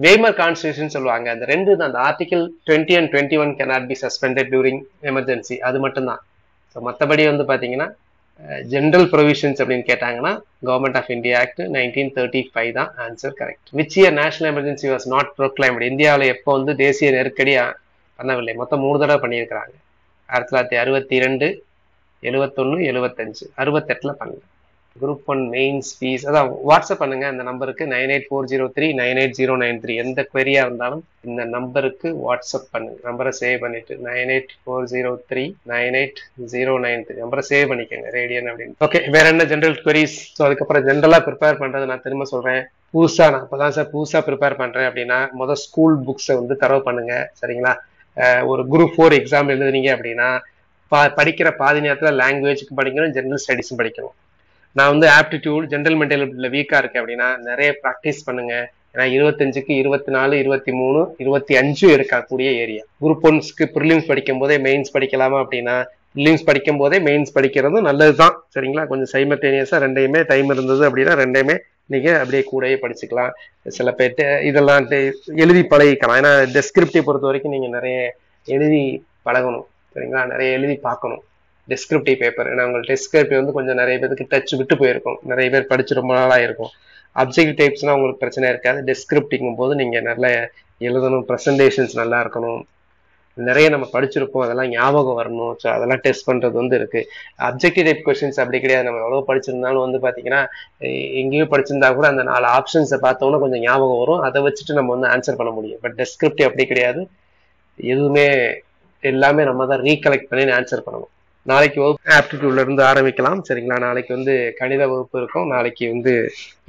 வெய்மர் கான்ஸ்டியூஷன் சொல்லுவாங்க. அந்த ரெண்டு தான், அந்த article 20 and 21 cannot be suspended during emergency. அது மட்டும்தான். ஸோ மற்றபடி வந்து பாத்தீங்கன்னா ஜென்ரல் ப்ரொவிஷன்ஸ் அப்படின்னு கேட்டாங்கன்னா கவர்மெண்ட் ஆஃப் இந்தியா ஆக்ட் 1935 தான் answer correct. Which year national emergency was not ப்ரோக்ளைம்டு. இந்தியாவில் எப்போ வந்து தேசிய நெருக்கடி பண்ணவில்லை, மொத்தம் 3 தடவை பண்ணியிருக்கிறாங்க. 1962, 71, 75. 68ல பண்ணல. குரூப் 1 மெயின்ஸ் ஃபீஸ் அதான் வாட்ஸ்அப் பண்ணுங்க இந்த நம்பருக்கு 9840398093. எந்த குவரியா இருந்தாலும் இந்த நம்பருக்கு வாட்ஸ்அப் பண்ணுங்க. நம்பரை சேவ் பண்ணிட்டு 9840398093 நம்பரை சேவ் பண்ணிக்கோங்க, ரேடியன் அப்படின்னு. ஓகே, வேற என்ன ஜென்ரல் குவரிஸ்? ஸோ அதுக்கப்புறம் ஜென்ரலா ப்ரிப்பேர் பண்றது நான் திரும்ப சொல்றேன். புதுசா நான் இப்பதான் சார் புதுசா ப்ரிப்பேர் பண்றேன் அப்படின்னா முதல் ஸ்கூல் புக்ஸை வந்து தரவு பண்ணுங்க, சரிங்களா? ஒரு குரூப் 4 எக்ஸாம் எழுதுனீங்க அப்படின்னா படிக்கிற பாதி நேரத்தில் லாங்குவேஜுக்கு படிக்கணும், ஜென்ரல் ஸ்டடிஸும் படிக்கணும். நான் வந்து ஆப்டிடியூட் ஜென்ரல் மென்டல் வீக்கா இருக்கு அப்படின்னா நிறைய ப்ராக்டிஸ் பண்ணுங்க. ஏன்னா 25க்கு 24, 23, 25 இருக்கக்கூடிய ஏரியா. குரூப் 1க்கு ப்ரிலிம்ஸ் படிக்கும் போதே மெயின்ஸ் படிக்கலாமா அப்படின்னா ப்ரிலிம்ஸ் படிக்கும் போதே மெயின்ஸ் படிக்கிறதும் நல்லதுதான், சரிங்களா? கொஞ்சம் சைமல்டேனியஸா ரெண்டையுமே டைம் இருந்தது அப்படின்னா ரெண்டையுமே நீங்க அப்படியே கூடயே படிச்சுக்கலாம். சில பேர்ட்டு இதெல்லாம் எழுதி பழகிக்கலாம். ஏன்னா டெஸ்கிரிப்டிவ் பொறுத்த வரைக்கும் நீங்க நிறைய எழுதி பழகணும், சரிங்களா? நிறைய எழுதி பார்க்கணும். Descriptive paper. ஏன்னா உங்களுக்கு டெஸ்கிரிப்டிவ் வந்து கொஞ்சம் நிறைய பேருக்கு டச் விட்டு போயிருக்கும், நிறைய பேர் படிச்சு ரொம்ப நாளா இருக்கும். அப்ஜெக்டிவ் டைப்ஸ்னா உங்களுக்கு பிரச்சனை இருக்காது. டெஸ்கிரிப்டிங்கும் போது நீங்க நல்லா எழுதணும், ப்ரெசன்டேஷன்ஸ் நல்லா இருக்கணும், நிறைய நம்ம படிச்சிருப்போம், அதெல்லாம் ஞாபகம் வரணும். ஸோ அதெல்லாம் டெஸ்ட் பண்றது வந்து இருக்கு. அப்ஜெக்டிவ் டைப் கொஸ்டின்ஸ் அப்படி கிடையாது. நம்ம எவ்வளவு படிச்சிருந்தாலும் வந்து பாத்தீங்கன்னா எங்கேயும் படிச்சிருந்தா கூட அந்த 4 ஆப்ஷன்ஸை பார்த்தோன்னா கொஞ்சம் ஞாபகம் வரும், அதை வச்சுட்டு நம்ம வந்து ஆன்சர் பண்ண முடியும். பட் டெஸ்கிரிப்டிவ் அப்படி கிடையாது. எதுவுமே எல்லாமே நம்ம தான் ரீகலெக்ட் பண்ணி ஆன்சர் பண்ணணும். நாளைக்கு வகுப்பு ஆப்டிடியூட்ல இருந்து ஆரம்பிக்கலாம், சரிங்களா? நாளைக்கு வந்து கணித வகுப்பு இருக்கும். நாளைக்கு வந்து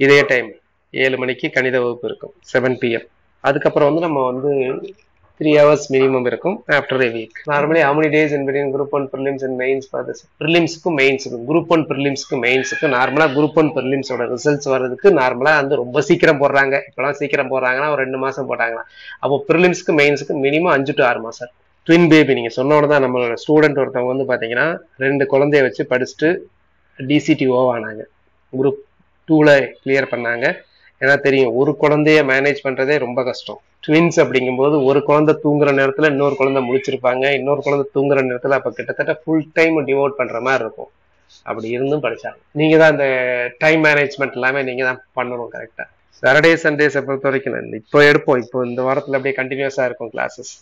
இதே டைம் 7 மணிக்கு கணித வகுப்பு இருக்கும், 7 PM. அதுக்கப்புறம் வந்து நம்ம வந்து 3 hours மினிமம் இருக்கும் after a week. Normally how many days in between group 1 prelims and mains for this? prelims-க்கு mains-க்கு group 1 prelims-க்கு mains-க்கு நார்மலா group 1 prelims-ஓட ரிசல்ட்ஸ் வர்றதுக்கு நார்மலா வந்து ரொம்ப சீக்கிரம் போடுறாங்க. இப்பெல்லாம் சீக்கிரம் போடுறாங்கன்னா ஒரு 2 மாசம் போட்டாங்களா. அப்போ prelims-க்கு mains-க்கு மினிமம் 5 to 6 மாசம். ட்வின் பேபி நீங்க சொன்னோட தான் நம்மளோட ஸ்டூடெண்ட் ஒருத்தவங்க வந்து பாத்தீங்கன்னா 2 குழந்தைய வச்சு படிச்சுட்டு DCTO ஆனாங்க. குரூப் 2ல கிளியர் பண்ணாங்க. ஏன்னா தெரியும், ஒரு குழந்தைய மேனேஜ் பண்றதே ரொம்ப கஷ்டம். ட்வின்ஸ் அப்படிங்கும்போது ஒரு குழந்தை தூங்குற நேரத்துல இன்னொரு குழந்தை முடிச்சிருப்பாங்க, இன்னொரு குழந்தை தூங்குற நேரத்துல அப்ப கிட்டத்தட்ட ஃபுல் டைம் டிவோட் பண்ற மாதிரி இருக்கும். அப்படி இருந்தும் படிச்சாங்க. நீங்க தான் அந்த டைம் மேனேஜ்மெண்ட் எல்லாமே நீங்க தான் பண்ணணும் கரெக்டா. சாட்டர்டே சண்டேஸை பொறுத்த வரைக்கும் இப்போ எடுப்போம், இப்போ இந்த வாரத்துல அப்படியே கண்டினியூஸா இருக்கும் கிளாஸஸ்.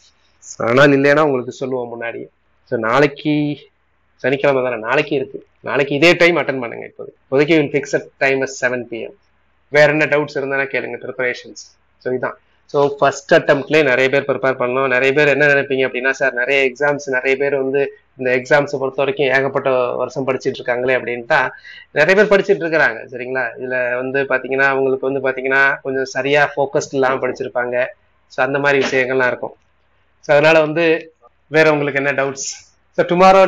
ஆனால் இல்லைன்னா உங்களுக்கு சொல்லுவோம் முன்னாடி. ஸோ நாளைக்கு சனிக்கிழமை தானே, நாளைக்கு இருக்கு. நாளைக்கு இதே டைம் அட்டன் பண்ணுங்க. இப்போதைக்கு ஃபிக்ஸட் டைம் 7 PM. வேற என்ன டவுட்ஸ் இருந்தாலும் கேளுங்க. ப்ரிப்பரேஷன்ஸ் ஸோ இதுதான். ஸோ ஃபர்ஸ்ட் அட்டம்ப்ட்லேயே நிறைய பேர் ப்ரிப்பேர் பண்ணணும். நிறைய பேர் என்ன நினைப்பீங்க அப்படின்னா, சார் நிறைய எக்ஸாம்ஸ், நிறைய பேர் வந்து இந்த எக்ஸாம்ஸை பொறுத்த வரைக்கும் ஏகப்பட்ட வருஷம் படிச்சுட்டு இருக்காங்களே அப்படின்ட்டா நிறைய பேர் படிச்சுட்டு இருக்கிறாங்க, சரிங்களா? இதுல வந்து பாத்தீங்கன்னா அவங்களுக்கு வந்து பாத்தீங்கன்னா கொஞ்சம் சரியா ஃபோக்கஸ்ட் இல்லாமல் படிச்சிருப்பாங்க. ஸோ அந்த மாதிரி விஷயங்கள்லாம் இருக்கும். ஸோ அதனால வந்து வேற உங்களுக்கு என்ன டவுட்ஸ்? ஸோ டுமாரோ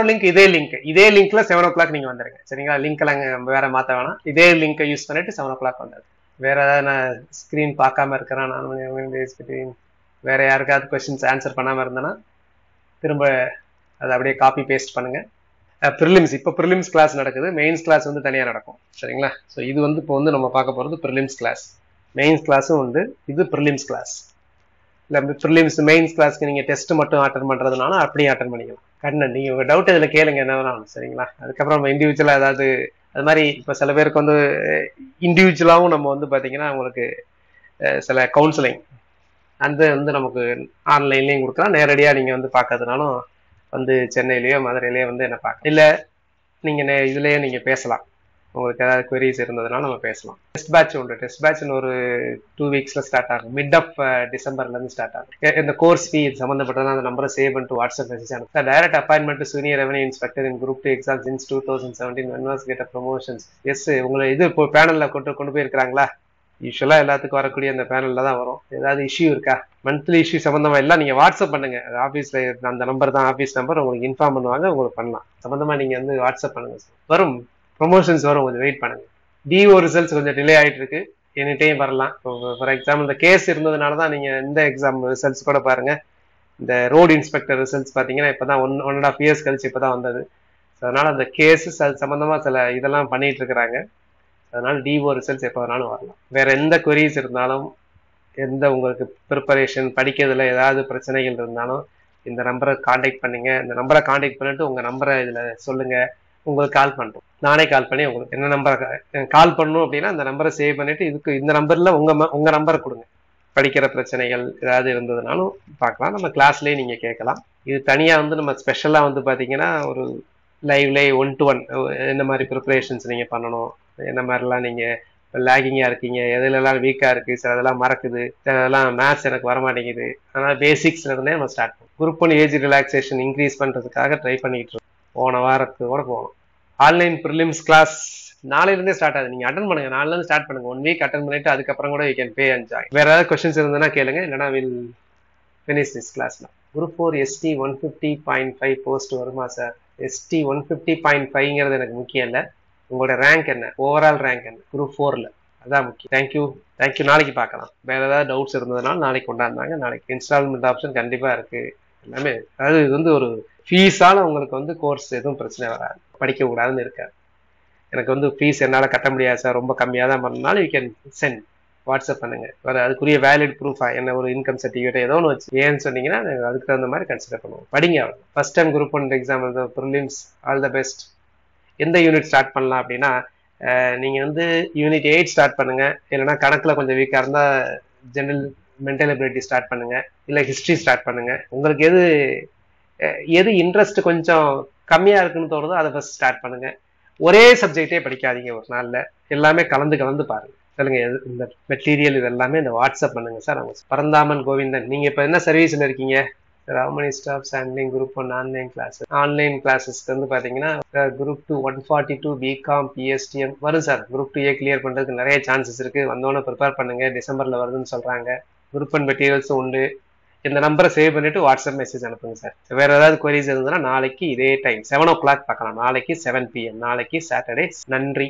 லிங்க் இதே லிங்க்ல 7 o'clock நீங்க வந்துருங்க, சரிங்களா? லிங்க் எல்லாம் வேற மாத்த வேணாம், இதே லிங்கை யூஸ் பண்ணிட்டு 7 o'clock வந்துருங்க. வேற ஏதாவது நான் ஸ்கிரீன் பார்க்காம இருக்கிறேன், நான் வேற யாருக்காவது கொஸ்டின்ஸ் ஆன்சர் பண்ணாம இருந்தேன்னா திரும்ப அதை அப்படியே காப்பி பேஸ்ட் பண்ணுங்க. ப்ரிலிம்ஸ், இப்போ ப்ரிலிம்ஸ் கிளாஸ் நடக்குது, மெயின்ஸ் கிளாஸ் வந்து தனியா நடக்கும், சரிங்களா? ஸோ இது வந்து இப்போ வந்து நம்ம பார்க்க போறது ப்ரிலிம்ஸ் கிளாஸ். மெயின்ஸ் கிளாஸும் வந்து இது ப்ரிலிம்ஸ் கிளாஸ். இல்லை ப்ரிலிம்ஸ் மெயின்ஸ் கிளாஸ்க்கு நீங்க டெஸ்ட் மட்டும் அட்டன் பண்றதுனால அப்படியே அட்டன் பண்ணிக்கலாம். கண்ணன் நீங்க உங்க டவுட் இதுல கேளுங்க என்ன வேணாலும், சரிங்களா? அதுக்கப்புறம் நம்ம இண்டிவிஜுவலா ஏதாவது அது மாதிரி இப்போ சில பேருக்கு வந்து இண்டிவிஜுவலாகவும் நம்ம வந்து பாத்தீங்கன்னா உங்களுக்கு சில கவுன்சிலிங் அந்த வந்து நமக்கு ஆன்லைன்லயும் கொடுக்கலாம், நேரடியா நீங்க வந்து பார்க்கறதுனாலும் வந்து சென்னையிலயோ மதுரையிலயோ வந்து என்ன பார்க்க, இல்ல நீங்க இதுலயே நீங்க பேசலாம். உங்களுக்கு ஏதாவது queries இருந்ததுனால நம்ம பேசலாம். டெஸ்ட் பேட்ச் உண்டு. டெஸ்ட் பேட்ச் ஒரு 2 weeksல ஸ்டார்ட் ஆகும். மிட் ஆஃப் டிசம்பர்ல இருந்து ஸ்டார்ட் ஆகும். இந்த கோர்ஸ் ஃபீ சம்பந்தப்பட்டதான் அந்த நம்பரை சேவ் பண்ணிட்டு வாட்ஸ்அப் மெசேஜ் அனுப்பி direct appointment senior revenue inspector in group 2 exam since 2017 மென்வாஸ் கெட் ப்ரொமோஷன்ஸ். எஸ், உங்களை இது இப்போ பேனல்ல கொண்டு போயிருக்காங்களா? யூஸ்வலா எல்லாத்துக்கும் வரக்கூடிய அந்த பேனல்ல தான் வரும். ஏதாவது இஷ்யூ இருக்கா, மந்த்லி இஷ்யூ சம்பந்தமா எல்லாம் நீங்க வாட்ஸ்அப் பண்ணுங்க. ஆபீஸ்ல அந்த நம்பர் தான் ஆபீஸ் நம்பர், உங்களுக்கு இன்ஃபார்ம் பண்ணுவாங்க, உங்களுக்கு பண்ணலாம். சம்பந்தமா நீங்க வந்து வாட்ஸ்அப் பண்ணுங்க. வரும் ப்ரொமோஷன்ஸ் வரும், கொஞ்சம் வெயிட் பண்ணுங்க. டிஓ ரிசல்ட்ஸ் கொஞ்சம் டிலே ஆயிட்டு இருக்கு, எனி டைம் வரலாம். ஃபார் எக்ஸாம்பிள் இந்த கேஸ் இருந்ததுனால தான் நீங்க இந்த எக்ஸாம் ரிசல்ட்ஸ் கூட பாருங்க. இந்த ரோடு இன்ஸ்பெக்டர் ரிசல்ட்ஸ் பாத்தீங்கன்னா இப்பதான் 1.5 years கழிச்சு இப்பதான் வந்தது. அதனால அந்த கேசஸ் அது சம்பந்தமா சில இதெல்லாம் பண்ணிட்டு இருக்கிறாங்க. அதனால டிஓ ரிசல்ட்ஸ் எப்போ வேணாலும் வரலாம். வேற எந்த queries இருந்தாலும், எந்த உங்களுக்கு ப்ரிப்பரேஷன் படிக்கிறதுல ஏதாவது பிரச்சனைகள் இருந்தாலும் இந்த நம்பரை கான்டாக்ட் பண்ணுங்க. இந்த நம்பரை கான்டாக்ட் பண்ணிட்டு உங்க நம்பரை இதுல சொல்லுங்க, உங்களுக்கு கால் பண்றோம். நானே கால் பண்ணி உங்களுக்கு என்ன நம்பரை கால் பண்ணணும் அப்படின்னா அந்த நம்பரை சேவ் பண்ணிட்டு இதுக்கு இந்த நம்பர்ல உங்க நம்பரை கொடுங்க. படிக்கிற பிரச்சனைகள் ஏதாவது இருந்ததுனாலும் பார்க்கலாம், நம்ம கிளாஸ்லயே நீங்க கேட்கலாம். இது தனியா வந்து நம்ம ஸ்பெஷலா வந்து பாத்தீங்கன்னா ஒரு லைவ்லேயே 1-to-1 என்ன மாதிரி ப்ரிப்பரேஷன்ஸ் நீங்க பண்ணணும், என்ன மாதிரிலாம் நீங்க லேகிங்கா இருக்கீங்க, எதுலெல்லாம் வீக்கா இருக்கு, சில இதெல்லாம் மறக்குது, சிலதெல்லாம் மேத்ஸ் எனக்கு வரமாட்டேங்குது, அதனால பேசிக்ஸ்ல இருந்தே நம்ம ஸ்டார்ட் பண்ணுவோம். குரூப் 1 ஏஜ் ரிலாக்ஸேஷன் இன்க்ரீஸ் பண்றதுக்காக ட்ரை பண்ணிட்டு இருக்கோம். போன வாரத்தோட போகணும். ஆன்லைன் ப்ரிலிம்ஸ் கிளாஸ் நாளைல இருந்தே ஸ்டார்ட் ஆகுது. நீங்க அட்டன் பண்ணுங்க, நாளைல இருந்து ஸ்டார்ட் பண்ணுங்க. 1 week அட்டன் பண்ணிட்டு அதுக்கப்புறம் கூட you can pay and join. வேற ஏதாவது கொஸ்டின்ஸ் இருந்ததுன்னா கேளுங்க, இல்லைன்னா வில் ஃபினிஷ் திஸ் கிளாஸ்ல. குரூப் 4 ST 150.5 போஸ்ட் வருமா சார்? ST 150.5ங்கிறது எனக்கு முக்கியம் இல்லை, உங்களோட ரேங்க் என்ன, ஓவரால் ரேங்க் என்ன குரூப் 4ல, அதான் முக்கியம். தேங்க்யூ. நாளைக்கு பார்க்கலாம். வேற ஏதாவது டவுட்ஸ் இருந்ததுனால நாளைக்கு கொண்டாந்தாங்க. நாளைக்கு இன்ஸ்டால்மெண்ட் ஆப்ஷன் கண்டிப்பா இருக்கு எல்லாமே. அதாவது இது வந்து ஒரு ஃபீஸால உங்களுக்கு வந்து கோர்ஸ் எதுவும் பிரச்சனை வராது, படிக்க கூடாதுன்னு இருக்காது. எனக்கு வந்து ஃபீஸ் என்னால கட்ட முடியாது சார், ரொம்ப கம்மியா தான் பண்ணனாலும் யூ கேன் சென்ட். வாட்ஸ்அப் பண்ணுங்க. அதுக்குரிய வேலிட் ப்ரூஃபா என்ன ஒரு இன்கம் சர்டிஃபிகேட் ஏதோ ஒன்று வச்சு ஏன்னு சொன்னீங்கன்னா அதுக்கு தகுந்த மாதிரி கன்சிடர் பண்ணுவோம். படிங்க. First time group 1 exam prelims all the best. எந்த யூனிட் ஸ்டார்ட் பண்ணலாம் அப்படின்னா நீங்க வந்து யூனிட் 8 ஸ்டார்ட் பண்ணுங்க. இல்லைன்னா கணக்குல கொஞ்சம் வீக்கா இருந்தா ஜெனரல் மென்டல் எபிலிட்டி ஸ்டார்ட் பண்ணுங்க. இல்ல ஹிஸ்டரி ஸ்டார்ட் பண்ணுங்க. உங்களுக்கு எது இன்ட்ரெஸ்ட் கொஞ்சம் கம்மியா இருக்குன்னு தோணுதோ அதை ஃபர்ஸ்ட் ஸ்டார்ட் பண்ணுங்க. ஒரே சப்ஜெக்டே படிக்காதீங்க ஒரு நாள்ல. எல்லாமே கலந்து பாருங்க. சொல்லுங்க இந்த மெட்டீரியல் இது எல்லாமே இந்த வாட்ஸ்அப் பண்ணுங்க சார். பரந்தாமன் கோவிந்தன். நீங்க இப்ப என்ன சர்வீஸ்ல இருக்கீங்க? Ramani staffs handling group 1 online கிளாஸஸ்க்கு வந்து பாத்தீங்கன்னா குரூப் 2 142 பிகாம் பிஎஸ்டிஎம் வரும் சார். குரூப் 2 கிளியர் பண்றதுக்கு நிறைய சான்சஸ் இருக்கு. வந்தோன்னு ப்ரிப்பேர் பண்ணுங்க. டிசம்பர்ல வருதுன்னு சொல்றாங்க. குரூப் 1 மெட்டீரியல்ஸும் உண்டு. இந்த நம்பரை சேவ் பண்ணிட்டு வாட்ஸ்அப் மெசேஜ் அனுப்புங்க சார். வேற ஏதாவது குவரிஸ் இருந்ததுன்னா நாளைக்கு இதே டைம் 7 o'clock பார்க்கலாம். நாளைக்கு 7 PM. நாளைக்கு சாட்டர்டே. நன்றி.